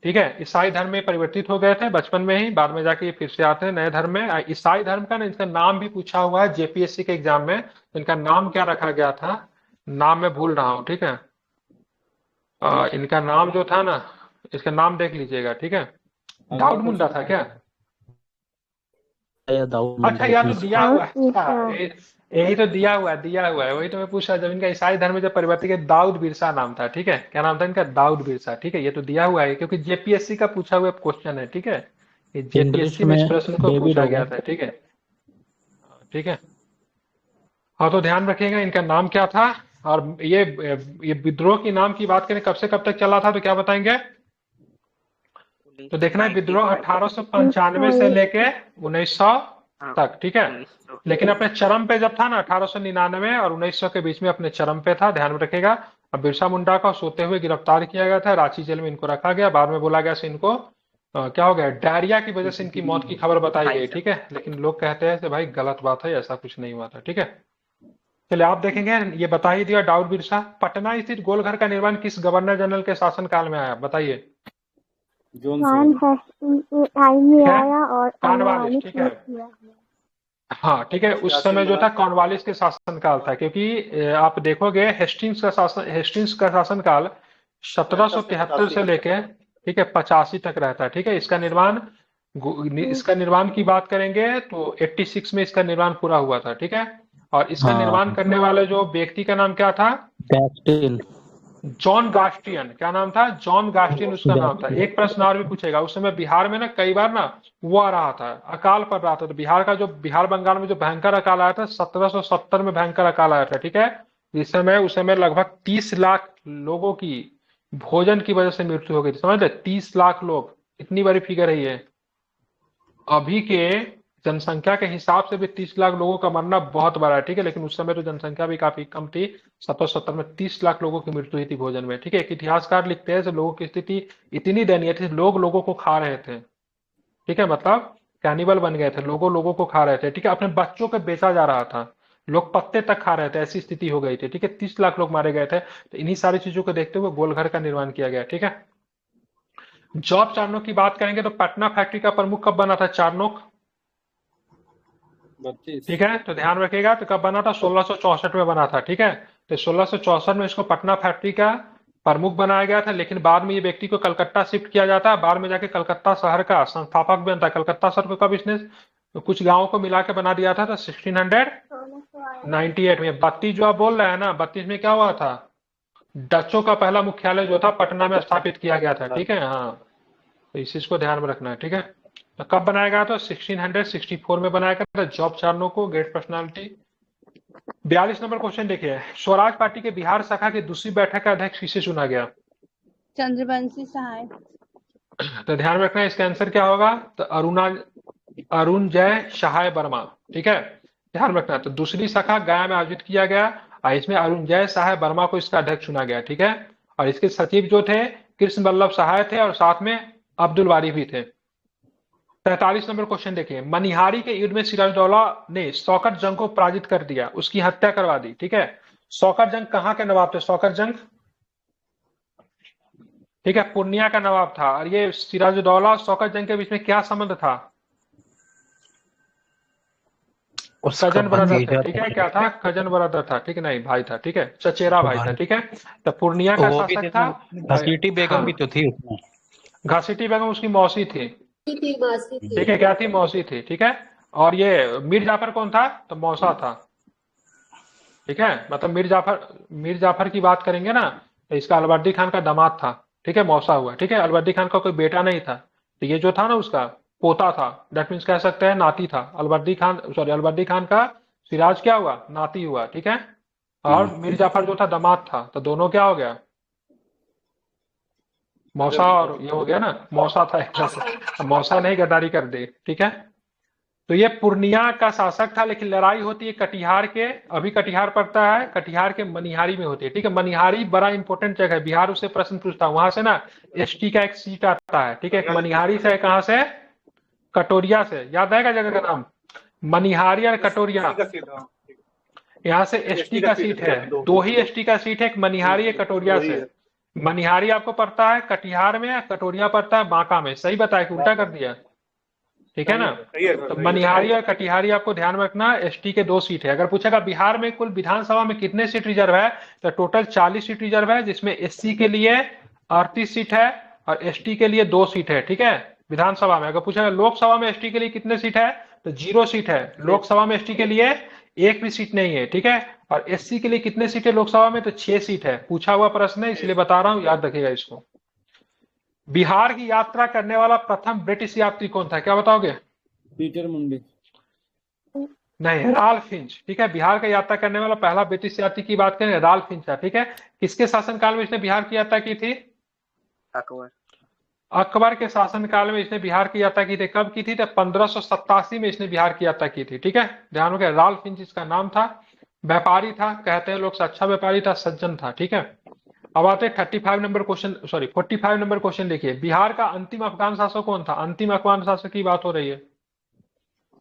ठीक है। ईसाई धर्म में परिवर्तित हो गए थे बचपन में ही, बाद में जाके ये फिर से आते हैं नए धर्म में। ईसाई धर्म का ना इसका नाम भी पूछा हुआ है जेपीएससी के एग्जाम में। इनका नाम क्या रखा गया था? नाम मैं भूल रहा हूँ, ठीक है। इनका नाम जो था ना, इसका नाम देख लीजिएगा, ठीक है। दाऊद मुंडा था क्या? अच्छा, यार तो दिया हुआ है, यही तो दिया हुआ है, वही तो मैं पूछा। जब इनका ईसाई धर्म में जब परिवर्तित किया, दाऊद बिरसा नाम था, ठीक है। क्या नाम था इनका? दाऊद बिरसा, ठीक है। ये तो दिया हुआ है क्योंकि जेपीएससी का पूछा हुआ क्वेश्चन है, ठीक है। ये जेपीएससी में इस प्रश्न को पूछा गया था, ठीक है, ठीक है। हाँ, तो ध्यान रखिएगा इनका नाम क्या था। और ये विद्रोह की नाम की बात करें कब से कब तक चला था, तो क्या बताएंगे? तो देखना है विद्रोह 1895 से लेके 1900 तक, ठीक है। लेकिन अपने चरम पे जब था ना 1899 और 1900 के बीच में अपने चरम पे था, ध्यान में रखेगा। अब बिरसा मुंडा को सोते हुए गिरफ्तार किया गया था, रांची जेल में इनको रखा गया। बाद में बोला गया इनको क्या हो गया, डायरिया की वजह से इनकी मौत की खबर बताई गई, ठीक है। लेकिन लोग कहते हैं कि भाई गलत बात है, ऐसा कुछ नहीं हुआ था, ठीक है। चलिए आप देखेंगे, ये बता ही दिया डाउट बिरसा। पटना स्थित गोलघर का निर्माण किस गवर्नर जनरल के शासनकाल में आया, बताइए? जॉनसन। टाइम में ठीक है, आया और कॉर्नवालिस, ठीक है। हाँ ठीक है, उस समय जो था कॉर्नवालिस के शासनकाल था, क्योंकि आप देखोगे हेस्टिंग्स का शासनकाल 1773 से लेके, ठीक है, 85 तक रहता है, ठीक है। इसका निर्माण की बात करेंगे तो 86 में इसका निर्माण पूरा हुआ था, ठीक है। और इसका हाँ। निर्माण करने वाले जो व्यक्ति का नाम क्या था? गैस्टिन। जॉन गास्टियन। क्या नाम था? जॉन गास्टियन उसका नाम था। एक प्रश्न और भी पूछेगा, उस समय बिहार में ना कई बार ना वो आ रहा था, अकाल पड़ रहा था। तो बिहार बंगाल में जो भयंकर अकाल आया था 1770 में भयंकर अकाल आया था, ठीक है। उस समय लगभग 30 लाख लोगों की भोजन की वजह से मृत्यु हो गई थी, समझ ले, 30 लाख लोग, इतनी बड़ी फिगर है ये। अभी के जनसंख्या के हिसाब से भी 30 लाख लोगों का मरना बहुत बड़ा है, ठीक है। लेकिन उस समय तो जनसंख्या भी काफी कम थी, 1770 में 30 लाख लोगों की मृत्यु हुई थी भोजन में, ठीक है। एक इतिहासकार लिखते हैं लोगों की स्थिति इतनी दयनीय थी, लोगों को खा रहे थे, ठीक है। मतलब कैनिबल बन गए थे, लोगों को खा रहे थे, ठीक है। अपने बच्चों को बेचा जा रहा था, लोग पत्ते तक खा रहे थे, ऐसी स्थिति हो गई थी, ठीक है। 30 लाख लोग मारे गए थे। तो इन्हीं सारी चीजों को देखते हुए गोलघर का निर्माण किया गया, ठीक है। जॉब चार्नोक की बात करेंगे तो पटना फैक्ट्री का प्रमुख कब बना था चार्नोक? 32। ठीक है, तो ध्यान रखिएगा, तो कब बना था? 1664 में बना था, ठीक है। तो 1664 में इसको पटना फैक्ट्री का प्रमुख बनाया गया था। लेकिन बाद में ये व्यक्ति को कलकत्ता शिफ्ट किया जाता है, बाद में जाके कलकत्ता शहर का संस्थापक बनता है। कलकत्ता शहर को कब इसने कुछ गांवों को मिला के बना दिया था, तो 1698 में। 32 जो आप बोल रहे हैं ना, 32 में क्या हुआ था? डचों का पहला मुख्यालय जो था पटना में स्थापित किया गया था, ठीक है। हाँ, तो इस चीज को ध्यान में रखना है, ठीक है। तो कब बनाया गया था? 1664 में बनाया गया था। जॉब चार्नोक को ग्रेट पर्सनालिटी। 42 नंबर क्वेश्चन देखिए, स्वराज पार्टी के बिहार शाखा की दूसरी बैठक का अध्यक्ष किसे चुना गया? चंद्रवंशी सहाय। तो ध्यान में रखना, इसका आंसर क्या होगा? तो अरुण जय सहाय वर्मा, ठीक है, ध्यान रखना। तो दूसरी शाखा गया में आयोजित किया गया और इसमें अरुण जय सहाय वर्मा को इसका अध्यक्ष चुना गया, ठीक है। और इसके सचिव जो थे कृष्ण वल्लभ सहाय थे और साथ में अब्दुल बारी भी थे। 43 नंबर क्वेश्चन देखिए, मनिहारी के युद्ध में सिराजदौला ने शौकत जंग को पराजित कर दिया, उसकी हत्या करवा दी, ठीक है। शौकत जंग कहाँ के नवाब थे? शौकत जंग, ठीक है, पूर्णिया का नवाब था। और ये सिराजदौला शौकत जंग के बीच में क्या संबंध था? कजन ब्रदर था, ठीक है। क्या था? कजन ब्रदर था, ठीक है, नहीं भाई था, ठीक है, चचेरा भाई था, ठीक है। तो पूर्णिया का शासक था। घसीटी बेगम भी तो थी उसमें। घसीटी बेगम उसकी मौसी थी, मासी थी। ठीक है, क्या थी? मौसी थी, ठीक है। और ये मीर जाफर कौन था? तो मौसा था, ठीक है। मतलब मीर जाफर की बात करेंगे ना, तो इसका अलवर्दी खान का दामाद था, ठीक है, मौसा हुआ, ठीक है। अलवर्दी खान का कोई बेटा नहीं था, तो ये जो था ना उसका पोता था, दैट मीन्स कह सकते हैं नाती था। अलवर्दी खान का सिराज क्या हुआ? नाती हुआ, ठीक है। और मीर जाफर जो था दामाद था, तो दोनों क्या हो गया? मौसा और ये हो गया ना, मौसा था एक तरह से, मौसा नहीं गद्दारी कर दे, ठीक है। तो ये पूर्णिया का शासक था। लेकिन लड़ाई होती है कटिहार के, अभी कटिहार पड़ता है, कटिहार के मनिहारी में होती है, ठीक है। मनिहारी बड़ा इंपॉर्टेंट जगह है, बिहार उससे प्रश्न पूछता है, वहां से ना एसटी का एक सीट आता है, ठीक है। मनिहारी से, कहां से? कटोरिया से, याद आएगा जगह का नाम? मनिहारी और कटोरिया, यहाँ से एसटी का सीट है, दो ही एसटी का सीट है, एक मनिहारी एक कटोरिया से। मनिहारी आपको पड़ता है कटिहार में, कटोरिया पड़ता है बांका में। सही बताया कि उल्टा कर दिया? ठीक है ना। तो मनिहारी और कटिहारी आपको ध्यान में रखना, एसटी के 2 सीट है। अगर पूछेगा बिहार में कुल विधानसभा में कितने सीट रिजर्व है, तो टोटल 40 सीट रिजर्व है, जिसमें एससी के लिए 38 सीट है और एसटी के लिए 2 सीट है, ठीक है, विधानसभा में। अगर पूछेगा लोकसभा में एसटी के लिए कितने सीट है, तो 0 सीट है। लोकसभा में एसटी के लिए एक भी सीट नहीं है, ठीक है। और एससी के लिए कितने सीट है लोकसभा में, तो 6 सीट है। पूछा हुआ प्रश्न है, इसलिए बता रहा हूं, याद रखिएगा इसको। बिहार की यात्रा करने वाला प्रथम ब्रिटिश यात्री कौन था, क्या बताओगे? पीटर मुंडे। नहीं, राल्फ फिंच, ठीक है। बिहार का यात्रा करने वाला पहला ब्रिटिश यात्री की बात करें, राल्फ फिंच है, ठीक है। किसके शासनकाल में इसने बिहार की यात्रा की थी? अकबर। अकबर के शासनकाल में इसने बिहार की यात्रा की थी। कब की थी? तो 1587 में इसने बिहार की यात्रा की थी, ठीक है। ध्यान रखें, राल्फ फिंच इसका नाम था। व्यापारी था, कहते हैं लोग से अच्छा व्यापारी था, सज्जन था, ठीक है। अब आते हैं 45 number question, sorry 45 number question देखिए। बिहार का अंतिम अफगान शासक कौन था? अंतिम अफगान शासक की बात हो रही है।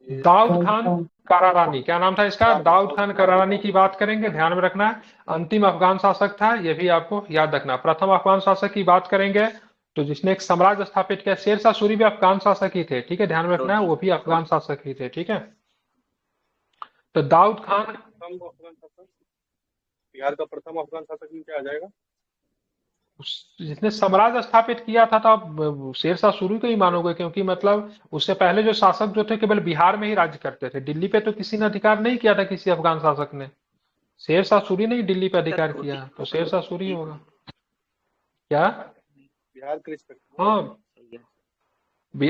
दाऊद खान करारानी। क्या नाम था इसका? दाऊद खान करारानी की बात करेंगे, ध्यान में रखना। अंतिम अफगान शासक था, यह भी आपको याद रखना। प्रथम अफगान शासक की बात करेंगे तो जिसने एक साम्राज्य स्थापित किया, शेरशाह सूरी भी अफगान शासक ही थे, ठीक है, ध्यान में रखना है, वो भी अफगान शासक ही थे, ठीक है। तो दाऊद खान, प्रथम अफगान शासक, बिहार का प्रथम अफगान शासक में क्या आ जाएगा? जिसने साम्राज्य स्थापित किया था, तो आप शेरशाह सूरी को ही मानोगे, क्योंकि मतलब उससे पहले जो शासक जो थे केवल बिहार में ही राज्य करते थे, दिल्ली पे तो किसी ने अधिकार नहीं किया था, किसी अफगान शासक ने। शेरशाह सूरी ने ही दिल्ली पे अधिकार किया, तो शेरशाह सूरी होगा। क्या? बिहार के रिस्पेक्ट में। हाँ,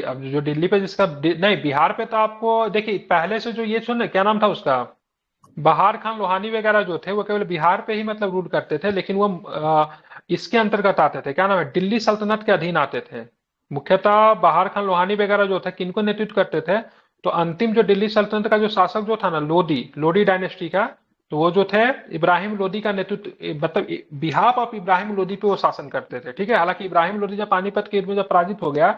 अब जो दिल्ली पे जिसका नहीं, बिहार पे तो आपको देखिए पहले से जो ये सुन, क्या नाम था उसका, बहार खान लोहानी वगैरह जो थे वो केवल बिहार पे ही मतलब रूल करते थे, लेकिन वो इसके अंतर्गत आते थे, क्या नाम है, दिल्ली सल्तनत के अधीन आते थे। मुख्यतः बहार खान लोहानी वगैरह जो थे किनको नेतृत्व करते थे? तो अंतिम जो दिल्ली सल्तनत का जो शासक जो था ना, लोधी डायनेस्टी का, तो वो जो थे इब्राहिम लोदी का नेतृत्व, मतलब बिहाफ ऑफ इब्राहिम लोदी पे वो शासन करते थे, ठीक है। हालांकि इब्राहिम लोदी जब पानीपत के युद्ध में जब पराजित हो गया,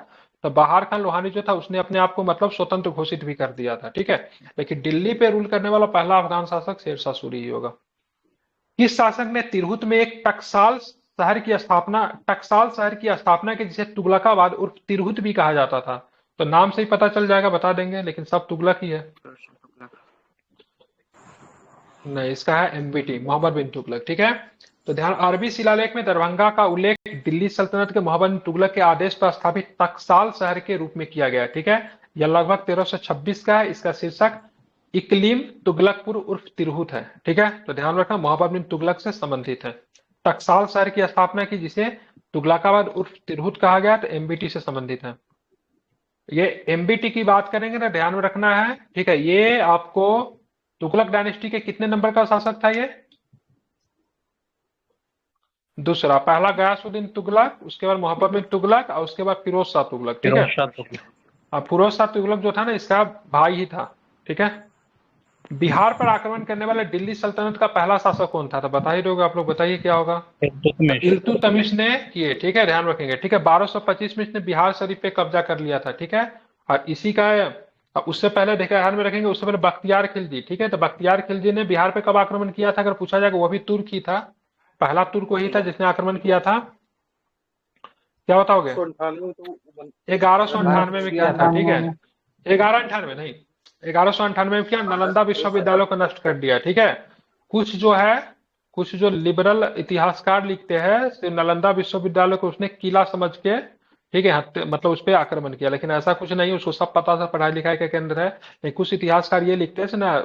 तो बहार खान लोहानी जो था उसने अपने आप को मतलब स्वतंत्र घोषित भी कर दिया था, ठीक है। लेकिन दिल्ली पे रूल करने वाला पहला अफगान शासक शेरशाह सूरी ही होगा। किस शासक ने तिरहुत में एक टकसाल शहर की स्थापना की, जिसे तुगलकाबाद उर्फ तिरहुत भी कहा जाता था? तो नाम से ही पता चल जाएगा, बता देंगे, लेकिन सब तुगलक ही है। नहीं, इसका है एमबीटी, मोहम्मद बिन तुगलक, ठीक है। तो ध्यान, अरबी शिलालेख में दरभंगा का उल्लेख दिल्ली सल्तनत के मोहम्मद बिन तुगलक के आदेश पर स्थापित टकसाल शहर के रूप में किया गया, ठीक है। यह लगभग 1326 का है। इसका शीर्षक इकलीम तुगलकपुर उर्फ तिरहुत है, ठीक है। तो ध्यान रखना, मोहम्मद बिन तुगलक से संबंधित है। टकसाल शहर की स्थापना की, जिसे तुगलकाबाद उर्फ तिरहुत कहा गया, तो एमबीटी से संबंधित है। ये एमबीटी की बात करेंगे ना, ध्यान में रखना है, ठीक है। ये आपको तुगलक डायनेस्टी के कितने नंबर का शासक था ये? दूसरा। पहला गयासुद्दीन तुगलक, उसके बाद मोहम्मद बिन तुगलक, और उसके बाद फिरोज शाह तुगलक, ठीक है। अब फिरोज शाह तुगलक जो था ना, इसका भाई ही था, ठीक है। बिहार पर आक्रमण करने वाले दिल्ली सल्तनत का पहला शासक कौन था? तो बता ही दोगे आप लोग, बताइए क्या होगा। इल्तुतमिश ने किए, ठीक है, ध्यान रखेंगे, ठीक है। 1225 में इसने बिहार शरीफ पे कब्जा कर लिया था, ठीक है। और इसी का, अब उससे पहले देखा, ध्यान में रखेंगे, उससे पहले बख्तियार खिलजी, ठीक है। तो बख्तियार खिलजी ने बिहार पे कब आक्रमण किया था? अगर पूछा जाएगा, वो भी तुर्क ही था, पहला तुर्क वही था जिसने आक्रमण किया था। क्या बताओगे? 1198 में किया था, ठीक है। 1198 नहीं, 1198 में किया, नालंदा विश्वविद्यालय को नष्ट कर दिया, ठीक है। कुछ जो लिबरल इतिहासकार लिखते हैं, नालंदा विश्वविद्यालय को उसने किला समझ के, ठीक है, मतलब उस पर आक्रमण किया, लेकिन ऐसा कुछ नहीं, उसको सब पता था, पढ़ाई लिखाई के केंद्र है। लेकिन कुछ इतिहासकार ये लिखते हैं ना,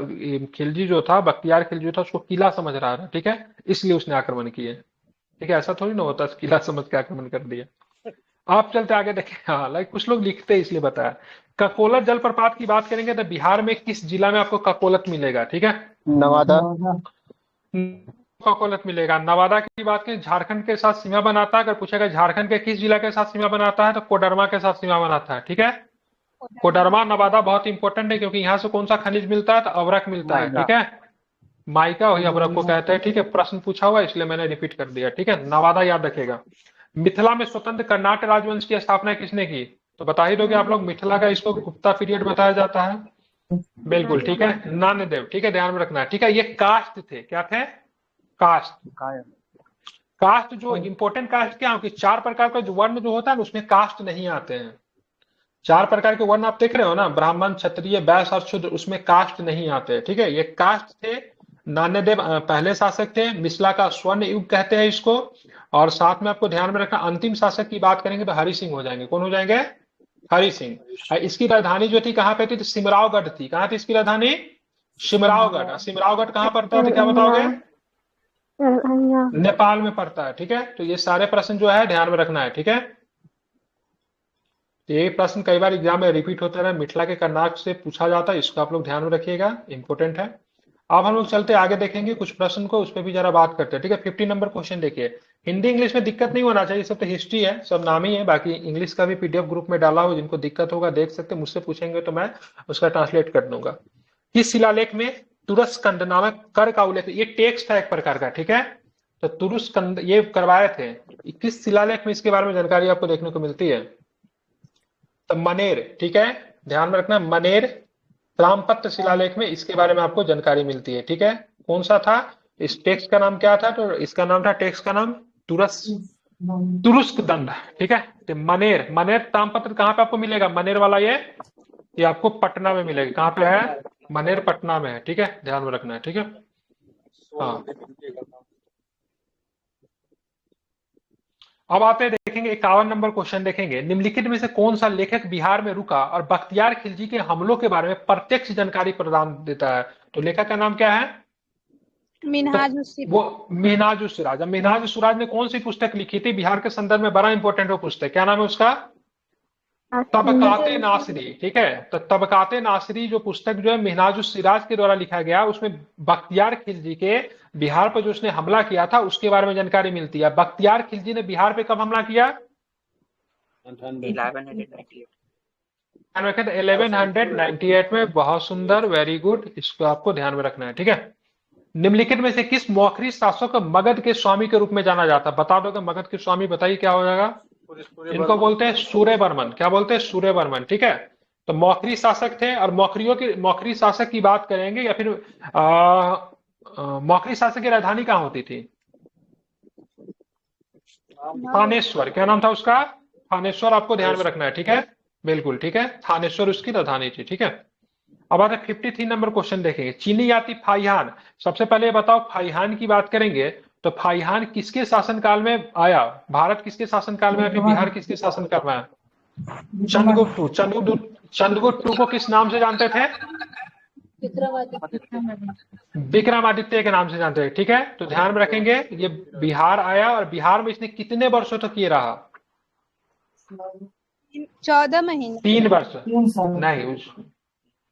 खिलजी जो था, बख्तियार खिलजी था, उसको किला समझ रहा था, ठीक है, इसलिए उसने आक्रमण किए, ठीक है। ऐसा थोड़ी ना होता, किला समझ के आक्रमण कर दिया। आप चलते आगे देखें, हाँ, लाइक कुछ लोग लिखते हैं इसलिए बताया। ककोलत जलप्रपात की बात करेंगे तो बिहार में किस जिला में आपको ककोलत मिलेगा? ठीक है, नवादा। ककोलत मिलेगा। नवादा की बात करें, झारखंड के साथ सीमा बनाता है। अगर पूछेगा झारखंड के किस जिला के साथ सीमा बनाता है, तो कोडरमा के साथ सीमा बनाता है, ठीक है। कोडरमा नवादा बहुत इंपॉर्टेंट है, क्योंकि यहाँ से कौन सा खनिज मिलता है? तो अवरक मिलता है, ठीक है। माइका वही अवरक को कहते हैं, ठीक है। प्रश्न पूछा हुआ इसलिए मैंने रिपीट कर दिया, ठीक है। नवादा याद रखेगा। मिथिला में स्वतंत्र कर्नाट राजवंश की स्थापना किसने की? तो बता ही दोगे आप लोग, मिथिला का इसको गुप्ता पीरियड बताया जाता है, बिल्कुल, ठीक है, नान्यदेव, ठीक है, ध्यान में रखना है, ठीक है। ये कास्ट थे, क्या थे? कास्ट जो इंपॉर्टेंट कास्ट क्या है कि 4 प्रकार का जो वर्ण जो होता है ना, उसमें कास्ट नहीं आते हैं। 4 प्रकार के वर्ण आप देख रहे हो ना, ब्राह्मण, क्षत्रिय, वैश्य और शूद्र, उसमें कास्ट नहीं आते, ठीक है। ये कास्ट थे। नान्यदेव पहले शासक थे, मिथिला का स्वर्ण युग कहते हैं इसको। और साथ में आपको ध्यान में रखना, अंतिम शासक की बात करेंगे तो हरि सिंह हो जाएंगे। कौन हो जाएंगे? हरि सिंह। इसकी राजधानी जो थी कहाँ पे थी? तो सिमरावगढ़ थी। कहाँ थी इसकी राजधानी? सिमरावगढ़। सिमरावगढ़ कहाँ पड़ता है, तो क्या बताओगे? नेपाल में पड़ता है, ठीक है। तो ये सारे प्रश्न जो है ध्यान में रखना है, ठीक है। तो ये प्रश्न कई बार एग्जाम में रिपीट होता है, मिथिला के कर्नाटक से पूछा जाता है, इसको आप लोग ध्यान में रखिएगा, इंपॉर्टेंट है। अब हम लोग चलते आगे देखेंगे कुछ प्रश्न को, उस पर भी जरा बात करते हैं, ठीक है। 50 नंबर क्वेश्चन देखिए। हिंदी इंग्लिश में दिक्कत नहीं होना चाहिए, सब तो हिस्ट्री है, सब नाम ही है। बाकी इंग्लिश का भी पीडीएफ ग्रुप में डाला हो, जिनको दिक्कत होगा देख सकते, मुझसे पूछेंगे तो मैं उसका ट्रांसलेट कर दूंगा। किस शिलालेख में तुरस्कंद नामक कर का उल्लेख, ये टेक्स्ट है एक प्रकार का, ठीक है। तो तुरस्कंद ये करवाए थे, किस शिलालेख में इसके बारे में जानकारी आपको देखने को मिलती है? तो मनेर, ठीक है, ध्यान में रखना, मनेर रामपत्र शिलालेख में इसके बारे में आपको जानकारी मिलती है, ठीक है। कौन सा था इस टेक्स्ट का नाम, क्या था? तो इसका नाम था, टेक्स्ट का नाम तुरुस्क दंड, ठीक है। तो मनेर, मनेर ताम्रपत्र कहाँ पे आपको मिलेगा? मनेर वाला ये आपको पटना में मिलेगा। कहाँ पे है? मनेर पटना में है, ठीक है, ध्यान में रखना है, ठीक है। हाँ, अब आते हैं, देखेंगे 51 नंबर क्वेश्चन देखेंगे। निम्नलिखित में से कौन सा लेखक बिहार में रुका और बख्तियार खिलजी के हमलों के बारे में प्रत्यक्ष जानकारी प्रदान देता है? तो लेखक का नाम क्या है? वो मिन्हाजुस सिराज। अब मिन्हाजुस सिराज ने कौन सी पुस्तक लिखी थी बिहार के संदर्भ में? बड़ा इंपॉर्टेंट वो पुस्तक, क्या नाम है उसका? तबकाते नासिरी, ठीक है। तो तबकाते नासिरी जो पुस्तक जो है मिन्हाजुस सिराज के द्वारा लिखा गया, उसमें बख्तियार खिलजी के बिहार पर जो उसने हमला किया था उसके बारे में जानकारी मिलती है। बख्तियार खिलजी ने बिहार पे कब हमला किया? 1198 में। बहुत सुंदर, वेरी गुड, इसको आपको ध्यान में रखना है, ठीक है। निम्नलिखित में से किस मौखरी शासक को मगध के स्वामी के रूप में जाना जाता है? बता दोगे मगध के स्वामी, बताइए क्या हो जाएगा? इनको बोलते हैं सूर्यवर्मन। क्या बोलते हैं? सूर्यवर्मन, ठीक है। तो मौखरी शासक थे, और मौखरी शासक की बात करेंगे या फिर मौखरी शासक की राजधानी कहाँ होती थी? थानेश्वर। क्या नाम था उसका? थानेश्वर, आपको ध्यान में रखना है, ठीक है, बिल्कुल, ठीक है, थानेश्वर उसकी राजधानी थी, ठीक है। अब आते 53 नंबर क्वेश्चन देखेंगे। चीनी यात्री फाइहान, सबसे पहले बताओ फाइहान की बात करेंगे तो फाइहान किसके शासनकाल में आया? भारत किसके शासनकाल में, फिर बिहार किसके शासनकाल में आया? चंद्रगुप्त को किस नाम से जानते थे? विक्रमादित्य के नाम से जानते हैं, ठीक है। तो ध्यान में रखेंगे, ये बिहार आया और बिहार में इसने कितने वर्षों तक ये रहा? 14 महीने। 3 वर्ष नहीं,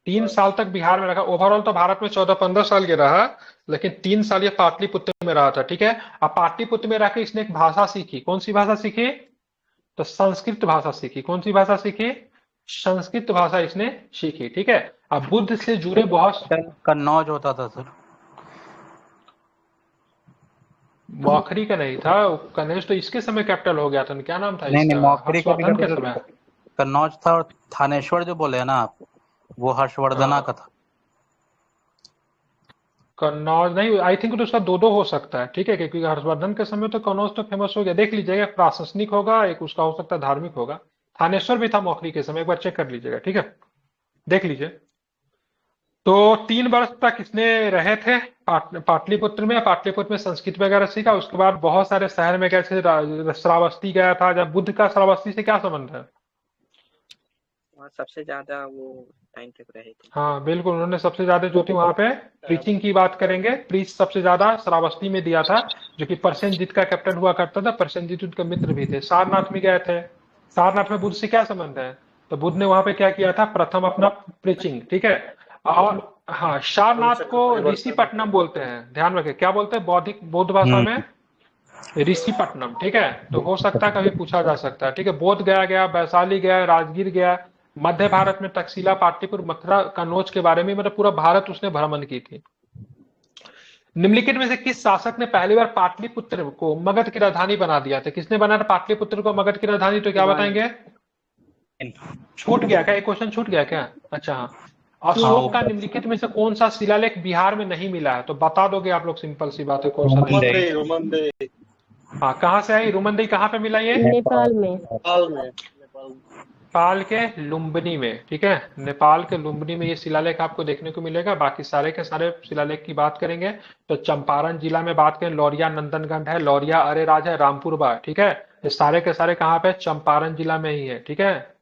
3 साल तक बिहार में रखा। ओवरऑल तो भारत में 14-15 साल के रहा, लेकिन 3 साल ये पाटलिपुत्र में रहा था, ठीक है। अब पाटलिपुत्र में रहकर इसने एक भाषा सीखी। कौन सी भाषा सीखी? तो संस्कृत भाषा सीखी। कौन सी भाषा सीखी? संस्कृत भाषा इसने सीखी, ठीक है। अब बुद्ध से जुड़े बहुत कन्नौज होता था सर। मौखरी का नहीं था, कन्नौज तो इसके समय कैपिटल हो गया था। क्या नाम था नहीं, इसका? मौखरी का हर्षवर्धन के समय। कन्नौज था, और थानेश्वर जो बोले हैं ना आप, वो हर्षवर्धना का था। कन्नौज नहीं, आई थिंक तो उसका दो हो सकता है, ठीक है, क्योंकि हर्षवर्धन के समय तो कन्नौज तो फेमस हो गया। देख लीजिएगा, प्रशासनिक होगा, एक उसका हो सकता है धार्मिक होगा। थानेश्वर भी था मौखरी के समय, एक बार चेक कर लीजिएगा, ठीक है, देख लीजिए। तो 3 वर्ष तक इसने रहे थे पाटलिपुत्र में। पाटलिपुत्र में संस्कृत वगैरह सीखा। उसके बाद बहुत सारे शहर में गए, श्रावस्ती गया था। जब बुद्ध का श्रावस्ती से क्या संबंध है? सबसे ज्यादा वो टाइम तक रहे थे। हाँ बिल्कुल, उन्होंने सबसे ज्यादा जो थी वहां पे प्रीचिंग की बात करेंगे, प्रीच सबसे ज्यादा श्रावस्ती में दिया था, जो कि प्रसेनजीत का कैप्टन हुआ करता था। प्रसेनजीत उनके मित्र भी थे। सारनाथ में गए थे। सारनाथ में बुद्ध से क्या संबंध है? तो बुद्ध ने वहां पे क्या किया था? प्रथम अपना प्रीचिंग, ठीक है। और हाँ, सारनाथ को ऋषिपट्टनम बोलते हैं, ध्यान रखें, क्या बोलते हैं बौद्ध भाषा में? ऋषिपट्टनम, ठीक है। तो हो सकता है कभी पूछा जा सकता है, ठीक है। बोध गया, वैशाली गया, राजगीर गया। मध्य भारत में तक्षशिला, पाटलिपुत्र, मथुरा, कन्नौज के बारे में, मतलब पूरा भारत उसने भ्रमण की थी। निम्नलिखित में से किस शासक ने पहली बार पाटलिपुत्र को मगध की राजधानी बना दिया था? किसने बनाया था पाटलिपुत्र को मगध की राजधानी? तो क्या बताएंगे? छूट गया क्या? एक क्वेश्चन छूट गया क्या? अच्छा हाँ। अशोक का निम्नलिखित में से कौन सा शिलालेख बिहार में नहीं मिला है? तो बता दोगे आप लोग, सिंपल सी बात है, कौन सा? हाँ, कहाँ से आई रुमनदेही? कहाँ पे मिला ये? नेपाल में। नेपाल के लुम्बिनी में, ठीक है। नेपाल के लुम्बिनी में ये शिलालेख आपको देखने को मिलेगा। बाकी सारे के सारे शिलालेख की बात करेंगे तो चंपारण जिला में बात करें, लौरिया नंदनगढ़ है, लौरिया अरेराज है, रामपुरबा, ठीक है। ये सारे के सारे कहाँ पे? चंपारण जिला में ही है, ठीक है।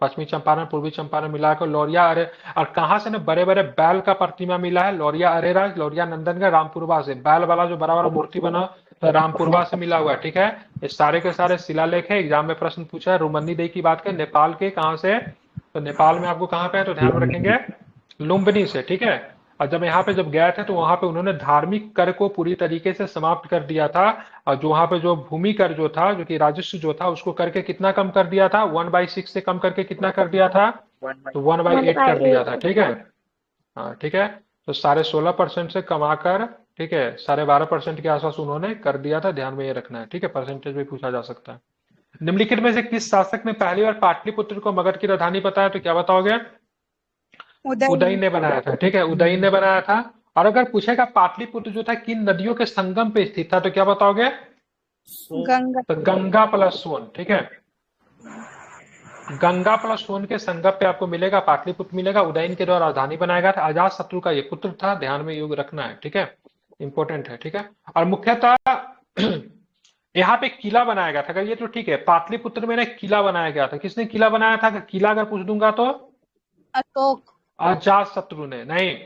पश्चिमी चंपारण, पूर्वी चंपारण मिलाकर लौरिया अरे, और कहाँ से ना बड़े बड़े बैल का प्रतिमा मिला है, लौरिया अरेराज, लौरिया नंदनगढ़, रामपुरवा से बैल वाला जो बड़ा बड़ा मूर्ति बना तो रामपुरवा से मिला हुआ है। ठीक है, ये सारे के सारे शिलालेख है, एग्जाम में प्रश्न पूछा है। रुमन्नी देवी की बात करें, नेपाल के कहाँ से, तो नेपाल में आपको कहाँ पे है, तो ध्यान में रखेंगे लुम्बिनी से। ठीक है, और जब यहाँ पे जब गए थे तो वहां पे उन्होंने धार्मिक कर को पूरी तरीके से समाप्त कर दिया था, और जो वहां पे जो भूमि कर जो था, जो कि राजस्व जो था, उसको करके कितना कम कर दिया था, 1/6 से कम करके कितना कर दिया था, तो 1/8 कर दिया था। ठीक है, हाँ ठीक है, तो 16.5% से कमाकर, ठीक है, 12.5% के आसपास उन्होंने कर दिया था। ध्यान में ये रखना है। ठीक है, परसेंटेज भी पूछा जा सकता है। निम्नलिखित में से किस शासक ने पहली बार पाटलिपुत्र को मगध की राजधानी बताया, तो क्या बताओगे, उदयन ने बनाया था। ठीक है, उदयन ने बनाया था। और अगर पूछेगा पाटलिपुत्र जो था किन नदियों के संगम पे स्थित था, तो क्या बताओगे, गंगा। तो गंगा प्लस सोन। ठीक है, गंगा प्लस सोन के संगम पे आपको मिलेगा पाटलिपुत्र मिलेगा। उदयन के द्वारा राजधानी बनाया गया था, अजात शत्रु का ये पुत्र था। ध्यान में योग रखना है। ठीक है, इंपॉर्टेंट है। ठीक है, और मुख्यतः यहाँ पे किला बनाया गया था। अगर ये तो ठीक है, पाटलिपुत्र में ना किला बनाया गया था। किसने किला बनाया था, किला अगर पूछ दूंगा तो अशोक। अजात शत्रु ने, नहीं,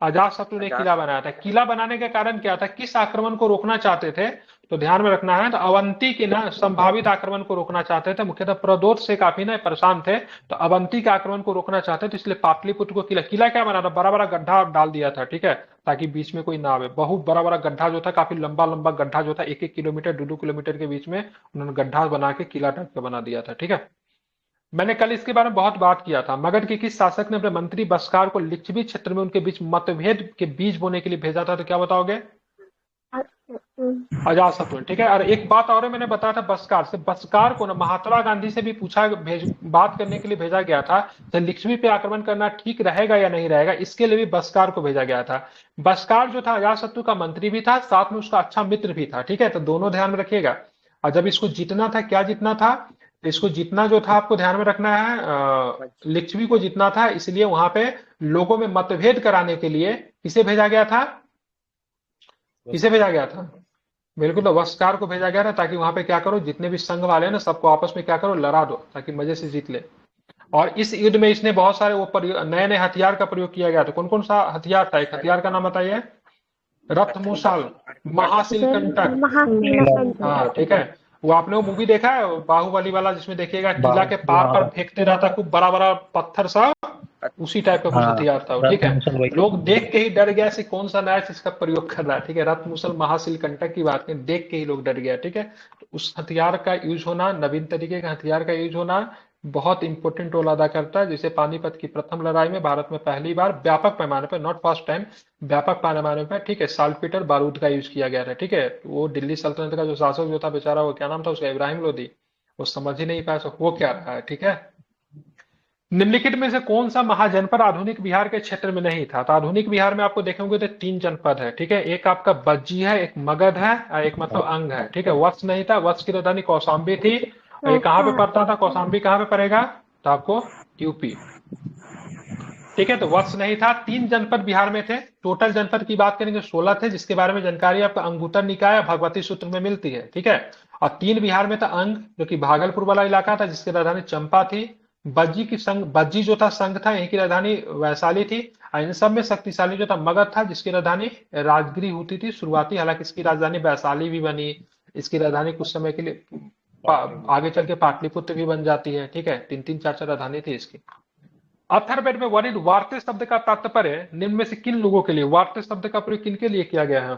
अजात शत्रु ने किला बनाया था। किला बनाने का कारण क्या था, किस आक्रमण को रोकना चाहते थे, तो ध्यान में रखना है, तो अवंती के ना संभावित आक्रमण को रोकना चाहते थे। मुख्यतः प्रदोत से काफी ना परेशान थे, तो अवंती के आक्रमण को रोकना चाहते थे, इसलिए पाटलिपुत्र को किला क्या बना था, बड़ा बड़ा गड्ढा डाल दिया था। ठीक है, ताकि बीच में कोई ना आवे। बहुत बड़ा बड़ा गड्ढा जो था, काफी लंबा लंबा गड्ढा जो था, 1-1 किलोमीटर 2-2 किलोमीटर के बीच में उन्होंने गड्ढा बना के किला टाइप का बना दिया था। ठीक है, मैंने कल इसके बारे में बहुत बात किया था। मगध के किस शासक ने अपने मंत्री बस्कार को लिच्छवी क्षेत्र में उनके बीच मतभेद के बीज बोने के लिए भेजा था, तो क्या बताओगे, अजात शत्रु। ठीक है, और एक बात और मैंने बताया था बस्कार से, बस्कार को ना महात्मा गांधी से भी बात करने के लिए भेजा गया था, तो लिच्छवी पे आक्रमण करना ठीक रहेगा या नहीं रहेगा, इसके लिए भी बस्कार को भेजा गया था। बस्कार जो था अजात शत्रु का मंत्री भी था, साथ में उसका अच्छा मित्र भी था। ठीक है, तो दोनों ध्यान में रखिएगा। और जब इसको जीतना था, क्या जीतना था, इसको जीतना जो था आपको ध्यान में रखना है, लिच्छवी को जीतना था, इसलिए वहां पे लोगों में मतभेद कराने के लिए किसे भेजा गया था, किसे भेजा गया था, बिल्कुल तो बस्कार को भेजा गया था, ताकि वहां पे क्या करो, जितने भी संघ वाले हैं ना सबको आपस में क्या करो, लड़ा दो, ताकि मजे से जीत ले। और इस युद्ध में इसने बहुत सारे वो नए नए हथियार का प्रयोग किया गया था। कौन कौन सा हथियार था, एक हथियार का नाम बताइए, रथ मूसल, महाशिल कंटक। हाँ ठीक है, वो आपने वो मूवी देखा है बाहुबली वाला, जिसमें देखिएगा किला के पार पर फेंकते रहता खूब बड़ा बड़ा पत्थर सा, उसी टाइप का कुछ हथियार था। ठीक है, लोग देख के ही डर गया कि कौन सा नया चीज का प्रयोग कर रहा है। ठीक है, रथ मूसल महाशिल कंटक की बात करें, देख के ही लोग डर गया। ठीक है, तो उस हथियार का यूज होना, नवीन तरीके का हथियार का यूज होना बहुत इंपॉर्टेंट रोल अदा करता है। जैसे पानीपत की प्रथम लड़ाई में भारत में पहली बार व्यापक पैमाने पर, नॉट फर्स्ट टाइम, व्यापक पैमाने पर, ठीक है, साल्टपीटर बारूद का यूज किया गया था। ठीक है, वो दिल्ली सल्तनत का जो शासक जो था बेचारा, वो क्या नाम था उसका, इब्राहिम लोदी, वो समझ ही नहीं पाया वो क्या रहा है। ठीक है, निम्नलिखित में से कौन सा महाजनपद आधुनिक बिहार के क्षेत्र में नहीं था, तो आधुनिक बिहार में आपको देखेंगे तो 3 जनपद है। ठीक है, एक आपका बज्जी है, एक मगध है, और एक मतलब अंग है। ठीक है, वत्स नहीं था, वत्स की राजधानी कौशाम्बी थी। ये कहाँ पे पड़ता था, कौशाम्बी कहाँ पे पड़ेगा, तो आपको यूपी। ठीक है, तो वत्स नहीं था। 3 जनपद बिहार में थे। टोटल जनपद की बात करेंगे 16 थे, जिसके बारे में जानकारी आपका अंगुत्तर निकाय भगवती सूत्र में मिलती है। ठीक है, और 3 बिहार में था अंग, जो कि भागलपुर वाला इलाका था, जिसकी राजधानी चंपा थी। बज्जी की संघ, बज्जी जो था संघ था, यहीं की राजधानी वैशाली थी। इन सब में शक्तिशाली जो था मगध था, जिसकी राजधानी राजगिरी होती थी शुरुआती, हालांकि इसकी राजधानी वैशाली भी बनी, इसकी राजधानी कुछ समय के लिए आगे चल के पाटलिपुत्र भी बन जाती है। ठीक है, 3-3 4-4 राजधानी थी इसकी। अथर्ववेद में वर्णित वार्ते शब्द का तात्पर्य निम्न में से किन लोगों के लिए, वार्ते शब्द का प्रयोग किनके लिए किया गया है,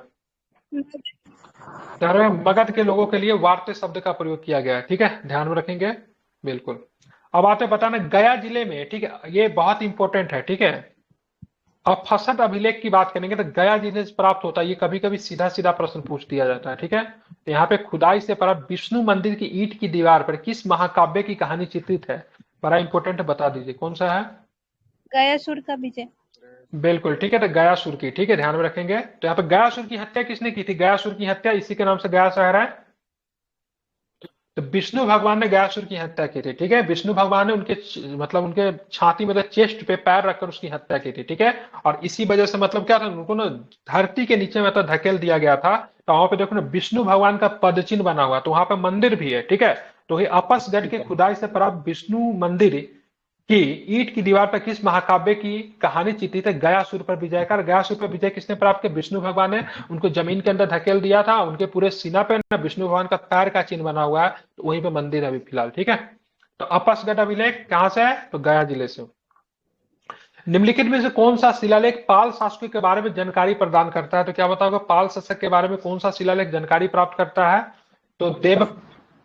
मगध के लोगों के लिए वार्ते शब्द का प्रयोग किया गया है। ठीक है, ध्यान में रखेंगे बिल्कुल। अब आते बताना गया जिले में, ठीक है, ये बहुत इंपॉर्टेंट है। ठीक है, अब फसट अभिलेख की बात करेंगे तो गया जिले से प्राप्त होता है, ये कभी कभी सीधा सीधा प्रश्न पूछ दिया जाता है। ठीक है, तो यहाँ पे खुदाई से प्राप्त विष्णु मंदिर की ईंट की दीवार पर किस महाकाव्य की कहानी चित्रित है, बड़ा इंपॉर्टेंट है, बता दीजिए कौन सा है, गयासुर का विजय। बिल्कुल ठीक है, तो गयासुर की। ठीक है, ध्यान में रखेंगे। तो यहाँ पे गयासुर की हत्या किसने की थी, गयासुर की हत्या इसी के नाम से गया शहर है, तो विष्णु भगवान ने गयासुर की हत्या की थी। ठीक है, विष्णु भगवान ने उनके मतलब उनके छाती मतलब चेस्ट पे पैर रखकर उसकी हत्या की थी। ठीक है, और इसी वजह से मतलब क्या था, उनको ना धरती के नीचे मतलब धकेल दिया गया था। तो वहां पे देखो ना विष्णु भगवान का पद चिन्ह बना हुआ, तो वहां पे मंदिर भी है। ठीक है, तो ये आपसगढ़ के खुदाई से प्राप्त विष्णु मंदिर कि ईंट की दीवार पर किस महाकाव्य की कहानी चित्रित है? गयासुर पर विजय कर। गयासुर पर विजय किसने प्राप्त किया? विष्णु भगवान ने। उनको जमीन के अंदर धकेल दिया था, उनके पूरे सीना पे ना विष्णु भगवान का पैर का चिन्ह बना हुआ है, तो वहीं पे मंदिर है अभी फिलहाल, ठीक है। तो अपसगढ़ अभिलेख कहां से है? तो गया जिले से। निम्नलिखित में से कौन सा शिलालेख पाल शासकों के बारे में जानकारी प्रदान करता है? तो क्या बताओगे पाल शासक के बारे में कौन सा शिलालेख जानकारी प्राप्त करता है? तो देव,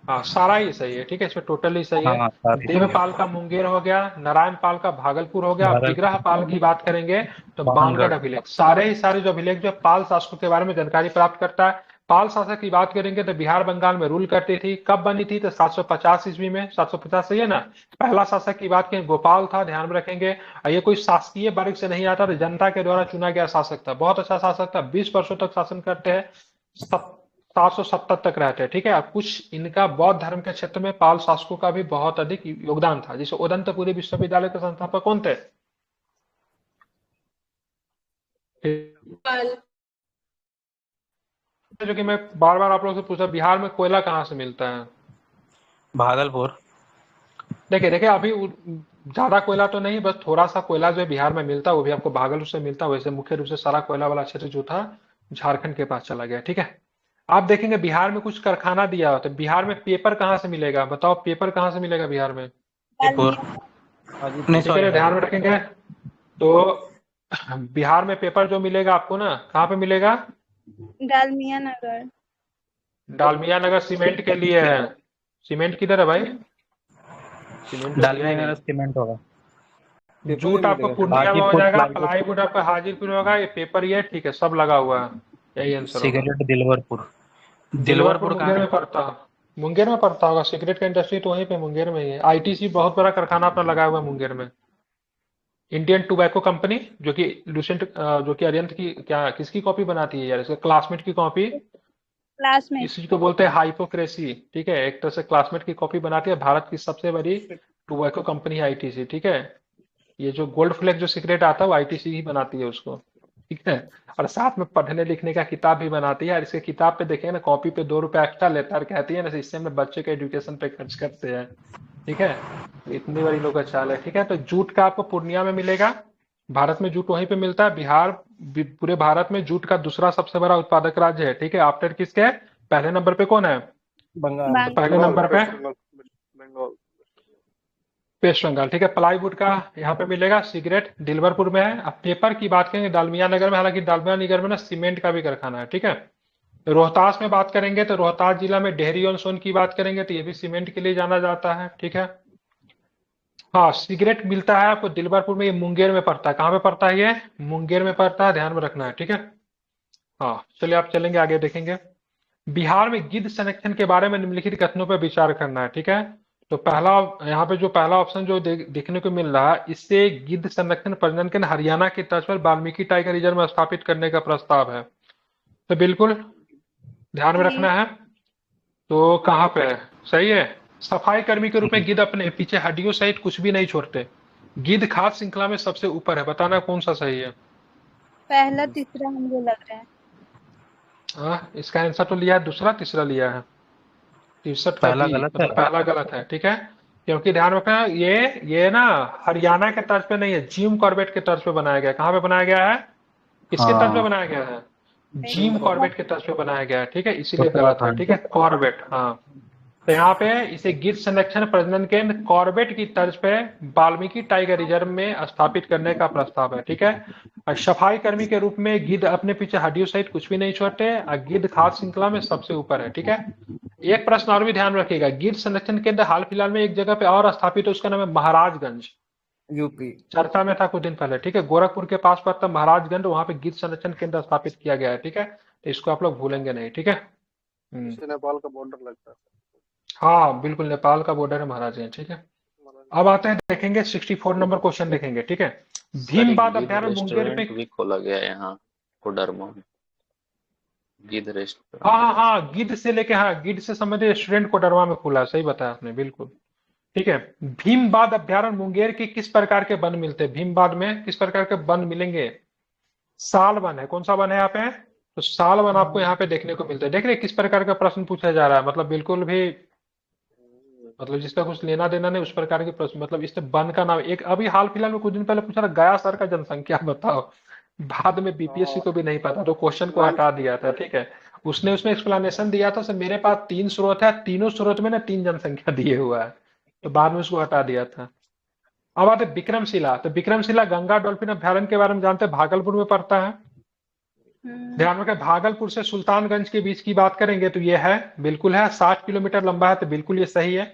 हाँ सारा ही सही है, ठीक है, इसमें टोटली सही है। हाँ सारी देवपाल का मुंगेर हो गया, नारायण पाल का भागलपुर हो गया। भागलपुर। विग्रह पाल की बात करेंगे तो बाणगढ़। बाणगढ़ अभिलेख। सारे ही सारे जो अभिलेख जो पाल शासकों के बारे में जानकारी प्राप्त करता है। पाल शासक की बात करेंगे तो बिहार बंगाल में रूल करती थी। कब बनी थी? तो 750 ईस्वी में। 750 सही है ना। पहला शासक की बात करें गोपाल था, ध्यान में रखेंगे। और ये कोई शासकीय वर्ग से नहीं आता था, जनता के द्वारा चुना गया शासक था। बहुत अच्छा शासक था, 20 वर्षों तक शासन करते हैं, 770 तक रहते हैं, ठीक है। अब कुछ इनका बौद्ध धर्म के क्षेत्र में पाल शासकों का भी बहुत अधिक योगदान था। जैसे उदंतपुरी विश्वविद्यालय के संस्थापक कौन थे? पाल। जो कि मैं बार बार आप लोगों से पूछा, बिहार में कोयला कहाँ से मिलता है? भागलपुर। देखिए देखिए अभी ज्यादा कोयला तो नहीं, बस थोड़ा सा कोयला जो है बिहार में मिलता है, वो भी आपको भागलपुर से मिलता है। वैसे मुख्य रूप से सारा कोयला वाला क्षेत्र जो था झारखंड के पास चला गया, ठीक है। आप देखेंगे बिहार में कुछ कारखाना दिया होता है। बिहार में पेपर कहाँ से मिलेगा? बताओ पेपर कहाँ से मिलेगा बिहार में? नहीं ठीक सॉरी है, ध्यान में रखेंगे। तो बिहार में पेपर जो मिलेगा आपको ना, कहाँ पे मिलेगा? डालमिया नगर। डालमिया नगर सीमेंट के लिए है। सीमेंट किधर है भाई? सीमेंट तो डालमिया दिया ही में नहीं। सीमेंट होगा। जूट आपको पूर्णिया में हो हाजीपुर जाएगा, प्लाईवुड। प्लाईवुड आपका हाजीपुर में होगा, ये पेपर ये ठीक है, सब लगा हुआ है, यही आंसर होगा। सिगरेट दिलवरपुर। दिलवरपुर कहाँ मुंगेर है? में पड़ता है। मुंगेर में पड़ता होगा, सिगरेट का इंडस्ट्री तो वहीं पे मुंगेर में ही है। आईटीसी बहुत बड़ा कारखाना अपना लगा हुआ है मुंगेर में। इंडियन टोबैको कंपनी, जो कि लुसेंट जो कि अरिहंत की क्या किसकी कॉपी बनाती है यार? इसके क्लासमेट की कॉपी। क्लासमेट। इसी को बोलते हैं हाइपोक्रेसी, ठीक है। एक तरह से क्लासमेट की कॉपी बनाती है। भारत की सबसे बड़ी टोबैको कंपनी आईटीसी, ठीक है। ये जो गोल्ड फ्लेक जो सिगरेट आता है वो आईटीसी ही बनाती है उसको, ठीक है। और साथ में पढ़ने लिखने का किताब भी बनाती है। और इसके किताब पे देखें ना, कॉपी पे 2 रुपए एक्स्ट्रा लेता है और कहती है ना इससे हम बच्चे के एजुकेशन पे खर्च करते हैं, ठीक है। तो इतनी बड़ी लोग का चाल है, ठीक है। तो जूट का आपको पूर्णिया में मिलेगा। भारत में जूट वहीं पे मिलता है। बिहार पूरे भारत में जूट का दूसरा सबसे बड़ा उत्पादक राज्य है, ठीक है। आफ्टर किसके? पहले नंबर पे कौन है? बंगाल। पहले नंबर पे बंगाल। वेस्ट बंगाल, ठीक है। प्लाईवुड का यहाँ पे मिलेगा। सिगरेट दिलवरपुर में है। अब पेपर की बात करेंगे डालमिया नगर में, हालांकि डालमिया नगर में ना सीमेंट का भी कारखाना है, ठीक है। रोहतास में बात करेंगे तो रोहतास जिला में डेहरी ऑन सोन की बात करेंगे तो ये भी सीमेंट के लिए जाना जाता है, ठीक है। हाँ सिगरेट मिलता है आपको दिलवरपुर में, ये मुंगेर में पड़ता है। कहाँ पे पड़ता है? ये मुंगेर में पड़ता है, ध्यान में रखना है, ठीक है। हाँ चलिए आप चलेंगे आगे देखेंगे। बिहार में गिद्ध संरक्षण के बारे में निम्नलिखित कथनों पर विचार करना है, ठीक है। तो पहला यहाँ पे जो पहला ऑप्शन जो देखने को मिल रहा है, इससे गिद्ध संरक्षण प्रजनन के हरियाणा की तर्ज पर वाल्मीकि टाइगर रिजर्व में स्थापित करने का प्रस्ताव है। तो बिल्कुल ध्यान में रखना है। तो कहाँ पे है? सही है। सफाई कर्मी के रूप में गिद्ध अपने पीछे हड्डियों सहित कुछ भी नहीं छोड़ते। गिद्ध खाद्य श्रृंखला में सबसे ऊपर है, बताना कौन सा सही है? पहला तीसरा मुझे लग रहा है। इसका आंसर तो लिया है, दूसरा तीसरा लिया है। 63 का पहला बी, गलत है। मतलब पहला गलत है, ठीक है। क्योंकि ध्यान रखना ये ना हरियाणा के तर्ज पे नहीं है, जिम कॉर्बेट के तर्ज पे बनाया गया है। कहाँ पे बनाया गया है? किसके तर्ज पे बनाया गया है? जिम कॉर्बेट के तर्ज पे बनाया गया है, ठीक है, इसीलिए गलत है, ठीक है। कॉर्बेट, हाँ। तो यहाँ पे इसे गिद्ध संरक्षण प्रजनन केंद्र कॉर्बेट की तर्ज पे वाल्मीकि टाइगर रिजर्व में स्थापित करने का प्रस्ताव है, ठीक है। और सफाई कर्मी के रूप में गिद्ध अपने पीछे हड्डियों सहित कुछ भी नहीं छोड़ते और गिद्ध खाद्य श्रृंखला में सबसे ऊपर है, ठीक है। एक प्रश्न और भी ध्यान रखिएगा, गिद्ध संरक्षण केंद्र हाल फिलहाल में एक जगह पे और स्थापित है, उसका नाम है महाराजगंज, यूपी। चर्चा में था कुछ दिन पहले, ठीक है। गोरखपुर के पास पड़ता महाराजगंज, वहां पे गिद्ध संरक्षण केंद्र स्थापित किया गया है, ठीक है। तो इसको आप लोग भूलेंगे नहीं, ठीक है। इससे नेपाल का बॉर्डर लगता है। हाँ बिल्कुल, नेपाल का बॉर्डर है महाराजगंज, ठीक है। अब आते हैं देखेंगे 64 नंबर क्वेश्चन देखेंगे, ठीक है। भीमबाद अभ्यारण्य मुंगेर पे भी खोला गया है यहाँ कोडरमा में, गिद्ध रेस्टोरेंट। हाँ गिद्ध से लेके, हाँ गिद्ध से संबंधित रेस्टोरेंट कोडरमा में खुला है, सही बताया आपने, बिल्कुल ठीक है। भीमबाद अभ्यारण्य मुंगेर के किस प्रकार के वन मिलते हैं? भीमबाद में किस प्रकार के वन मिलेंगे? साल वन है। कौन सा वन है यहाँ पे? तो साल वन आपको यहाँ पे देखने को मिलता है। देख रहे किस प्रकार का प्रश्न पूछा जा रहा है, मतलब बिल्कुल भी मतलब जिसका कुछ लेना देना नहीं, उस प्रकार के प्रश्न। मतलब इससे वन का नाम, एक अभी हाल फिलहाल में कुछ दिन पहले पूछा था, गया शहर का जनसंख्या बताओ। बाद में बीपीएससी को भी नहीं पता, तो क्वेश्चन को हटा दिया था, ठीक है। उसने उसमें एक्सप्लेनेशन दिया था, सर मेरे पास 3 स्रोत है, तीनों स्रोत में ना 3 जनसंख्या दिए हुआ है, तो बाद में उसको हटा दिया था। अब आते विक्रमशिला। तो विक्रमशिला गंगा डॉल्फिन अभ्यारण्य के बारे में जानते हैं, भागलपुर में पड़ता है। ध्यान रखें, भागलपुर से सुल्तानगंज के बीच की बात करेंगे तो ये है, बिल्कुल है। 60 किलोमीटर लंबा है, तो बिल्कुल ये सही है।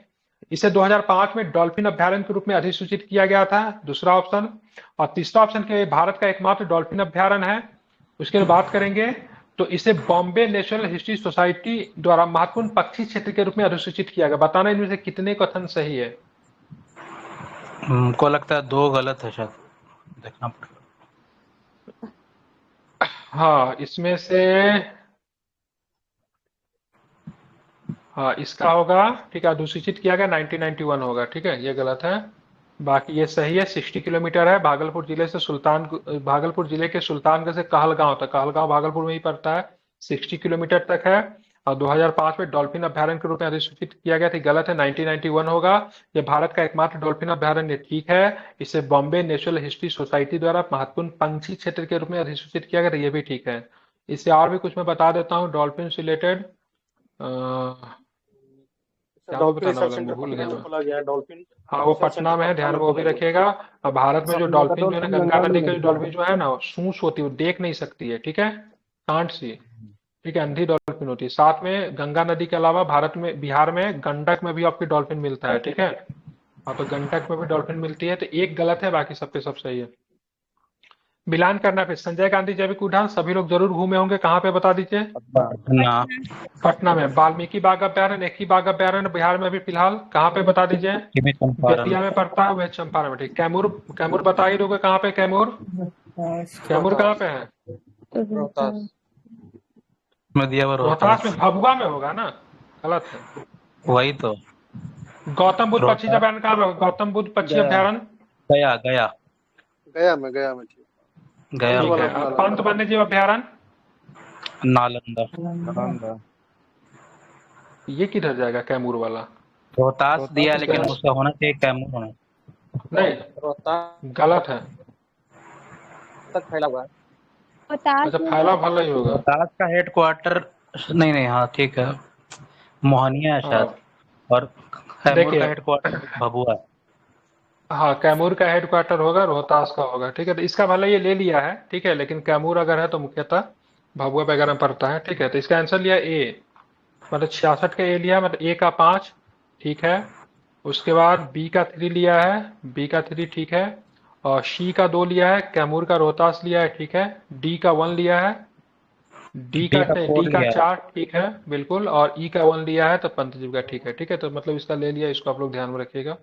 इसे 2005 में डॉल्फिन अभ्यारण्य के रूप में अधिसूचित किया गया था, दूसरा ऑप्शन। और तीसरा ऑप्शन के भारत का एकमात्र डॉल्फिन अभ्यारण्य है। उसके बाद बात करेंगे तो इसे बॉम्बे नेशनल हिस्ट्री सोसाइटी द्वारा महत्वपूर्ण पक्षी क्षेत्र के रूप में अधिसूचित किया गया। बताना इनमें से कितने कथन सही है। हमको लगता है 2 गलत है शायद, देखना पड़ेगा। हाँ, इसमें से हाँ इसका होगा, ठीक है, अधिसूचित किया गया 1991 होगा, ठीक है, ये गलत है। बाकी ये सही है। 60 किलोमीटर है भागलपुर जिले से भागलपुर जिले के सुल्तानगंज से कहलगांव तक, कहलगांव भागलपुर में ही पड़ता है, 60 किलोमीटर तक है। और 2005 में डॉल्फिन अभ्यारण्य के रूप में अधिसूचित किया गया था, गलत है, 1991 होगा। ये भारत का एकमात्र डॉल्फिन अभ्यारण्य, ठीक है। इसे बॉम्बे नेशनल हिस्ट्री सोसाइटी द्वारा महत्वपूर्ण पंछी क्षेत्र के रूप में अधिसूचित किया गया था, ये भी ठीक है। इससे और भी कुछ मैं बता देता हूँ डॉल्फिन से रिलेटेड। क्या डॉल्फिन बताना रिसर्च वाला, सेंटर भूल पटना गया में मैं। खोला गया है। डॉल्फिन हाँ वो रिसर्च पटना सेंटर में है, पटना ध्यान में में वो भी खोला गया रखिएगा। और भारत में जो डॉल्फिन जो है ना, गंगा नदी के जो डॉल्फिन डॉल्फिन जो है ना, वो सूंस होती है, वो देख नहीं सकती है, ठीक है, कांट सी, ठीक है, अंधी डॉल्फिन होती है। साथ में गंगा नदी के अलावा भारत में, बिहार में गंडक में भी आपकी डॉल्फिन मिलता है, ठीक है। हाँ तो गंडक में भी डॉल्फिन मिलती है, तो एक गलत है, बाकी सबके सब सही है। मिलान करना फिर, संजय गांधी जैविक उद्यान सभी लोग जरूर घूमे होंगे, कहाँ पे बता दीजिए। पटना। पटना में। वाल्मीकि बाघ अभ्यारण्य, एक ही बाघ अभ्यारण्य बिहार में अभी फिलहाल, कहाँ पे बता दीजिए। पश्चिमी चंपारण। बेतिया में पड़ता है, वह चंपारण में, ठीक। कैमूर, कैमूर बता ही दोगे कहाँ पे, कैमूर, कैमूर कहाँ पे है। रोहतास में दिया हुआ रोहतास में, रोहतास। भभुआ में होगा ना, गलत है। वही तो। गौतम बुद्ध पक्षी रोहतास, अभ्यारण्य कहाँ पे होगा, गौतम बुद्ध पक्षी गया अभ्यारण्य, गया गया गया में ठीक। गया ठीक में। है। अब पंत वन्यजीव अभ्यारण्य, नालंदा। नालंदा ये किधर जाएगा कैमूर वाला। रोहतास दिया, लेकिन रोहतास। उसका होना चाहिए कैमूर में। नहीं, रोहतास गलत है। तक फैला हुआ है। अच्छा, फैला भला ही होगा। रोहतास का हेडक्वार्टर, नहीं नहीं, हाँ ठीक है, मोहनिया है शायद। हाँ और कैमूर देखिए, का हेडक्वार्टर भभुआ है। हाँ कैमूर का हेडक्वार्टर होगा, रोहतास का होगा, ठीक है। तो इसका भले ये ले लिया है, ठीक है, लेकिन कैमूर अगर है तो मुख्यतः भभुआ वगैरह में पड़ता है, ठीक है। तो इसका आंसर लिया ए, मतलब 66 का ए लिया, मतलब ए का 5, ठीक है। उसके बाद बी का 3 लिया है, बी का 3 ठीक है। और सी का 2 लिया है, कैमूर का रोहतास लिया है, ठीक है। डी का 1 लिया है, डी का 4 ठीक है, बिल्कुल। और ई का 1 लिया है, तो पंतजीव का ठीक है, ठीक है। तो मतलब इसका ले लिया, इसको आप लोग ध्यान में रखिएगा,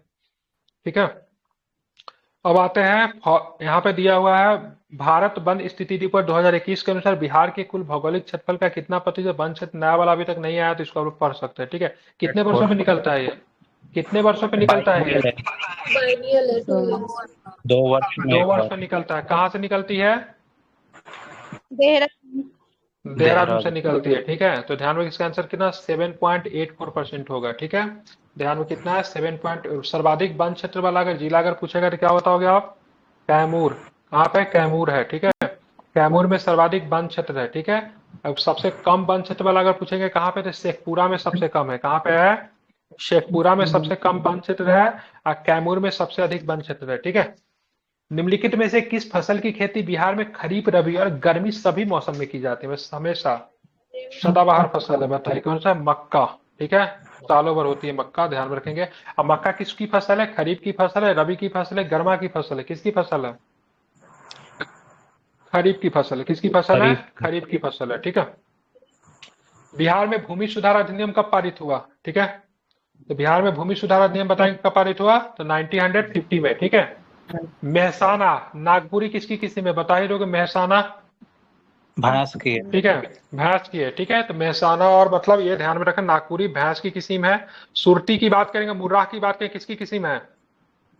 ठीक है। अब आते हैं, यहाँ पे दिया हुआ है भारत वन स्थिति रिपोर्ट 2021 के अनुसार बिहार के कुल भौगोलिक क्षेत्रफल का कितना प्रतिशत वन क्षेत्र, नया वाला अभी तक नहीं आया, तो इसको आप लोग पढ़ सकते हैं, ठीक है। कितने वर्षों पे निकलता है ये, कितने वर्षों पे निकलता है ये। बाइनियल है 2 years। 2 वर्ष में 2 एक वर्ष बार। पे निकलता है। कहाँ से निकलती है, देहरादून। देहरादून से निकलती है, ठीक है। तो ध्यान में, इसका आंसर कितना 7.84% होगा, ठीक है। ध्यान में कितना है 7 सर्वाधिक वन क्षेत्र वाला अगर जिला अगर पूछेगा तो क्या बताओगे आप, कैमूर। कहाँ पे, कैमूर है, ठीक है। कैमूर में सर्वाधिक वन क्षेत्र है, ठीक है। अब सबसे कम वन क्षेत्र वाला अगर पूछेंगे कहाँ पे, तो शेखपुरा में सबसे कम है। कहाँ पे है, शेखपुरा में सबसे कम वन क्षेत्र है, और कैमूर में सबसे अधिक वन क्षेत्र है, ठीक है। निम्नलिखित में से किस फसल की खेती बिहार में खरीफ, रबी और गर्मी सभी मौसम में की जाती है, बस हमेशा सदाबहार फसल है, बताइए कौन सा, मक्का, ठीक है। सालों भर होती है मक्का, ध्यान में रखेंगे। अब मक्का किसकी फसल है, खरीफ की फसल है, रबी की फसल है, गर्मा की फसल है, किसकी फसल है, खरीफ की फसल है। किसकी फसल है, खरीफ की फसल है, ठीक है। बिहार में भूमि सुधार अधिनियम कब पारित हुआ, ठीक है। तो बिहार में भूमि सुधार अधिनियम बताएंगे कब पारित हुआ, तो 1950 में, ठीक है। मेहसाना नागपुरी किसकी किस्म है, बता ही दोगे, मेहसाना भैंस की है। ठीक है, भैंस की है, ठीक है। तो मेहसाना, और मतलब ये ध्यान में रखना, नागपुरी भैंस की किस्म है। सुरती की बात करेंगे, मुर्राह की बात करेंगे, किसकी किस्म है,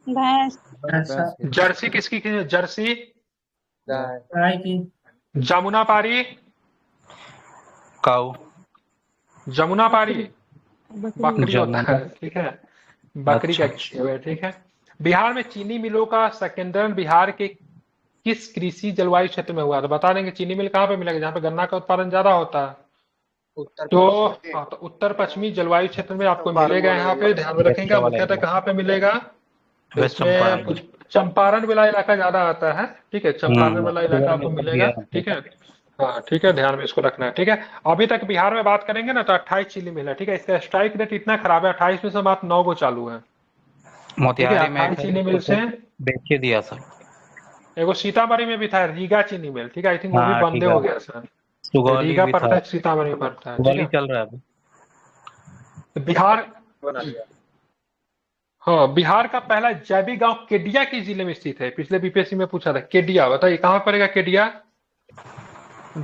भैंस। जर्सी किसकी किस्म है, जर्सी। गाय की। जमुना पारी, काऊ। जमुना पारी बकरी होता जमुना। है, ठीक है। बकरी का अच्छा किए हुए, ठीक है। बिहार में चीनी मिलों का संकेंद्रण बिहार के किस कृषि जलवायु क्षेत्र में हुआ? तो बता देंगे चीनी मिल कहाँ पे मिलेगा, जहाँ पे गन्ना का उत्पादन ज्यादा होता है। उत्तर तो पश्चिम हाँ, तो उत्तर पश्चिमी जलवायु क्षेत्र में आपको चंपारण मिलेगा, वाला यहाँ पे एरिया। ध्यान में रखेंगे वाला मुख्यतः एरिया, कहाँ पे मिलेगा, तो वेस्ट चंपारण इसमें चंपारण वाला इलाका ज्यादा आता है, ठीक है, चंपारण वाला इलाका अक्टूबर आपको में मिलेगा, दिया ठीक है। हाँ ठीक है, ध्यान में इसको रखना है, ठीक है। अभी तक बिहार में बात करेंगे ना तो 28 चीनी मिल है, ठीक है। इसका स्ट्राइक रेट इतना खराब है, 28 में से मात्र 9 को चालू है, ठीक है। मोतिहारी में 28 चीनी मिल से बेच के दिया सर। एगो सीतामढ़ी में भी था रीगा चीनी मिल, ठीक है, आई थिंक वो भी हाँ बंदे ठीक है, हो गया सर। सुगौली रीगा भी पड़ता था, है, सीतामढ़ी में पड़ता है, ठीक सुगौली है। चल रहा है अभी। तो बिहार, बना दिया। हाँ, बिहार का पहला जैविक गांव केडिया किस जिले में स्थित है? पिछले बीपीएससी में पूछा था, केडिया बताइए कहाँ पड़ेगा केडिया?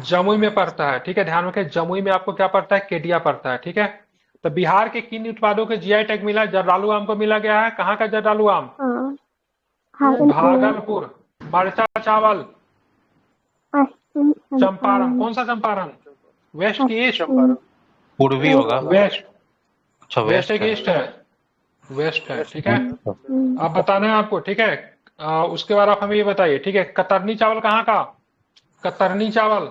जमुई में पड़ता है, ठीक है, ध्यान रखें जमुई में आपको क्या पड़ता है, केडिया पड़ता है, ठीक है। तो बिहार के किन उत्पादों के जीआई टैग मिला? जर्दालू आम को मिला गया है, कहाँ का जर्दालू आम? भागलपुर। मरचा चावल चंपारण, कौन सा चंपारण? वेस्ट की ईस्ट? पूर्वी होगा। वेस्ट, अच्छा वेस्ट वेस्ट है कि है। ईस्ट है? वेस्ट है, ठीक है। अब बताना है आपको, ठीक है। उसके बाद आप हमें ये बताइए, ठीक है, कतरनी चावल कहाँ का? कतरनी चावल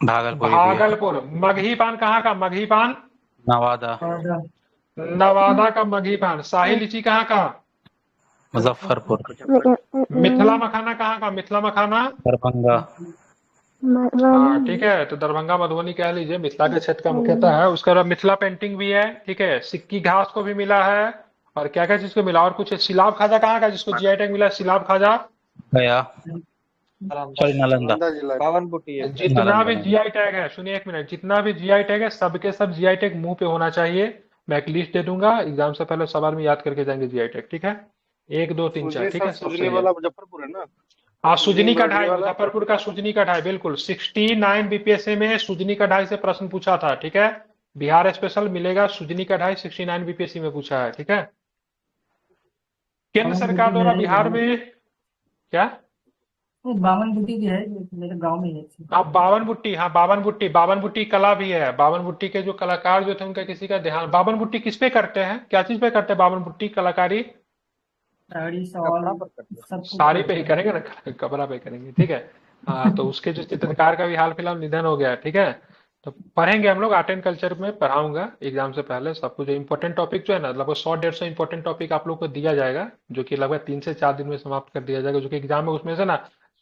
भागलपुर भी है। भागलपुर। मगही पान कहाँ का? मगही पान नवादा, नवादा का मगही पान। शाही लीची कहाँ का? मुजफ्फरपुर, मिथिला मखाना कहाँ का? मिथिला मखाना दरभंगा। हाँ ठीक है, तो दरभंगा मधुबनी कह लीजिए, मिथिला के क्षेत्र का मुख्यतः है। उसके बाद मिथिला पेंटिंग भी है, ठीक है। सिक्की घास को भी मिला है, और क्या क्या चीज को मिला, और कुछ सिलाब खाजा कहाँ का जिसको जीआई टैग मिला? सिलाब खाजा गया, सॉरी नालंदा। नालंदा जिला। बावन बुटी है। जितना भी जीआई टैग है, सुनिए एक मिनट, जितना भी जीआई टैग है सबके सब जीआई टैग मुंह पे होना चाहिए। मैं एक लिस्ट दे दूंगा, एग्जाम से पहले सवाल में याद करके जाएंगे जीआई टैग, ठीक है। 1 2 3 4, ठीक है, सब सुजनी सही है। वाला मुजफ्फरपुर है ना? हाँ, सुजनी का ढाई, वाला? मुजफ्फरपुर का सुजनी का ढाई, बिल्कुल। 69 बीपीएससी में सुजनी का ढाई से प्रश्न पूछा था, ठीक है। बिहार स्पेशल मिलेगा, सुजनी का ढाई 69 बीपीएससी में पूछा है, ठीक है। केंद्र सरकार द्वारा बिहार में क्या? बावन बुटी भी है जो मेरे गांव में है। हाँ बावन बुट्टी, हाँ बावन बुट्टी कला भी है। बावन बुट्टी के जो कलाकार जो थे उनका किसी का ध्यान, बावन बुट्टी किस पे करते हैं, क्या चीज पे करते हैं बावन बुट्टी कलाकारी? साड़ी कपड़ा सवाल पर करते हैं। सब कुछ साड़ी पे ही करेंगे ना, कपड़ा पे करेंगे, ठीक है। हाँ, तो उसके जो चित्रकार का भी हाल फिलहाल निधन हो गया है, ठीक है। तो पढ़ेंगे हम लोग, आर्ट एंड कल्चर में पढ़ाऊंगा एग्जाम से पहले सबको। जो इंपॉर्टेंट टॉपिक जो है ना, लगभग 100-150 इंपॉर्टेंट टॉपिक आप लोग को दिया जाएगा, जो कि लगभग 3 से 4 दिन में समाप्त कर दिया जाएगा, जो कि एग्जाम में उसमें से ना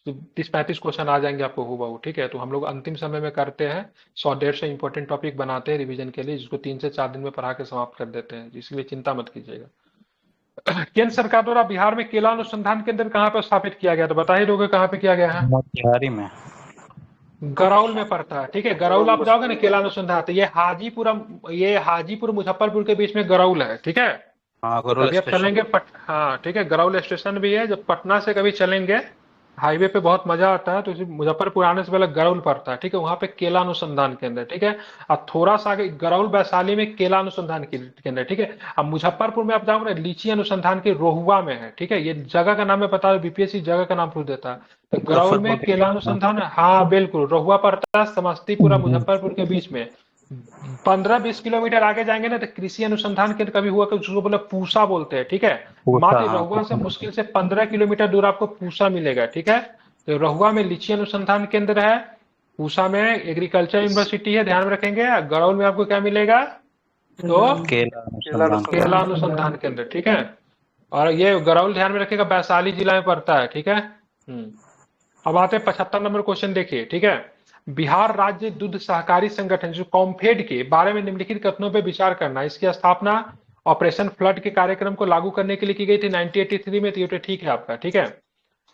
30-35 क्वेश्चन आ जाएंगे आपको हूबहू, ठीक है। तो हम लोग अंतिम समय में करते हैं 100-150 इंपॉर्टेंट टॉपिक बनाते हैं रिवीजन के लिए, जिसको 3 से 4 दिन में पढ़ा के समाप्त कर देते हैं, इसलिए चिंता मत कीजिएगा। केंद्र सरकार द्वारा बिहार में केला अनुसंधान केंद्र कहाँ पर स्थापित किया गया? तो बता ही दोगे कहाँ पे किया गया है? मोतिहारी में। गरौल में पड़ता है, ठीक है। गरौल आप जाओगे ना केला अनुसंधान, तो ये हाजीपुर मुजफ्फरपुर के बीच में गरौल है, ठीक है। हाँ तो गरुड़ कभी आप स्टेशन। चलेंगे हाँ ठीक है, गरौल स्टेशन भी है। जब पटना से कभी चलेंगे हाईवे पे बहुत मजा आता है, तो इसी मुजफ्फरपुर आने से पहले गरौल पड़ता है, ठीक है। वहां पे केला अनुसंधान केंद्र है, ठीक है। अब थोड़ा सा आगे गरौल वैशाली में केला अनुसंधान केंद्र है, ठीक है। अब मुजफ्फरपुर में आप जाओगे ना, लीची अनुसंधान के रोहुआ में है, ठीक है। ये जगह का नाम मैं बता, बीपीएससी जगह का नाम पूछ देता है। तो गरौल में केला अनुसंधान, हाँ बिल्कुल, रोहुआ पड़ता है समस्तीपुर और मुजफ्फरपुर के बीच में। 15-20 किलोमीटर आगे जाएंगे ना तो कृषि अनुसंधान केंद्र कभी हुआ, जिसको बोले पूसा बोलते हैं, ठीक है। पूसा, मात्र हाँ, रहुआ से मुश्किल से 15 किलोमीटर दूर आपको पूसा मिलेगा, ठीक है। तो रहुआ में लीची अनुसंधान केंद्र है, पूसा में एग्रीकल्चर यूनिवर्सिटी है, ध्यान में रखेंगे। गरौल में आपको क्या मिलेगा? तो केला अनुसंधान केंद्र, ठीक है। और ये गरौल ध्यान में रखेगा वैशाली जिला में पड़ता है, ठीक है। अब आते हैं 75 नंबर क्वेश्चन, देखिए, ठीक है। बिहार राज्य दूध सहकारी संगठन जो कॉम्फेड के बारे में निम्नलिखित कथनों पर विचार करना। इसकी स्थापना ऑपरेशन फ्लड के कार्यक्रम को लागू करने के लिए की गई थी 1983 में, तो ये ठीक है आपका, ठीक है।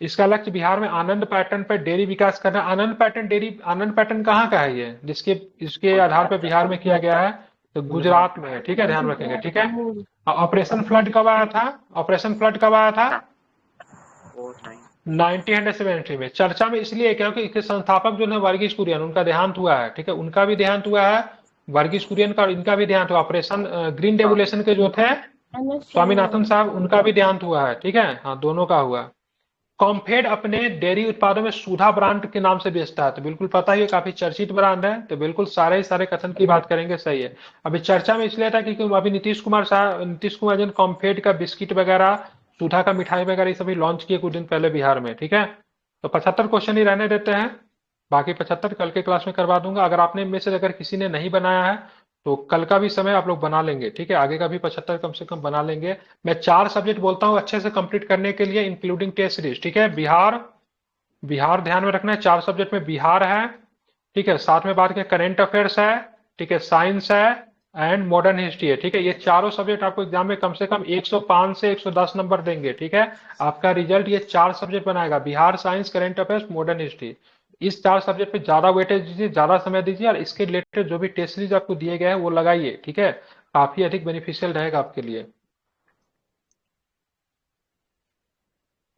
इसका लक्ष्य बिहार में आनंद पैटर्न पर डेयरी विकास करना। आनंद पैटर्न कहाँ का है ये, जिसके इसके आधार पर बिहार में किया गया है? तो गुजरात में है, ठीक है, ध्यान रखेंगे, ठीक है। ऑपरेशन फ्लड कब आया था? ऑपरेशन फ्लड कब आया था? 1970 में। चर्चा में इसलिए क्योंकि इसके संस्थापक जो है वर्गीस कुरियन, उनका देहांत हुआ है, ठीक है। उनका भी देहांत हुआ है वर्गीस कुरियन का, और इनका भी देहांत हुआ। ऑपरेशन ग्रीन रेवोल्यूशन के जो थे स्वामीनाथन साहब, उनका भी देहांत हुआ है, ठीक है। हाँ दोनों का हुआ। कॉम्फेड अपने डेयरी उत्पादों में सुधा ब्रांड के नाम से बेचता है, तो बिल्कुल पता ही है, काफी चर्चित ब्रांड है, तो बिल्कुल सारे कथन की बात करेंगे, सही है। अभी चर्चा में इसलिए था क्योंकि अभी नीतीश कुमार जी ने कॉम्फेड का बिस्किट वगैरह, सुधा का मिठाई वगैरह ये सभी लॉन्च किए कुछ दिन पहले बिहार में, ठीक है। तो 75 क्वेश्चन ही रहने देते हैं, बाकी 75 कल के क्लास में करवा दूंगा। अगर आपने में से अगर किसी ने नहीं बनाया है तो कल का भी समय आप लोग बना लेंगे, ठीक है, आगे का भी 75 कम से कम बना लेंगे। मैं 4 सब्जेक्ट बोलता हूँ अच्छे से कंप्लीट करने के लिए, इंक्लूडिंग टेस्ट सीरीज, ठीक है। बिहार ध्यान में रखना है, 4 सब्जेक्ट में बिहार है, ठीक है, साथ में बात करें करंट अफेयर्स है, ठीक है, साइंस है एंड मॉडर्न हिस्ट्री है, ठीक है। ये चारों सब्जेक्ट आपको एग्जाम में कम से कम 105 से 110 नंबर देंगे, ठीक है। आपका रिजल्ट ये 4 सब्जेक्ट बनाएगा, Bihar, science, current affairs, modern history. इस 4 सब्जेक्ट पे ज्यादा वेटेज दीजिए, ज्यादा समय दीजिए, और इसके रिलेटेड जो भी टेस्ट सीरीज आपको दिए गए हैं वो लगाइए, ठीक है। काफी अधिक बेनिफिशियल रहेगा आपके लिए।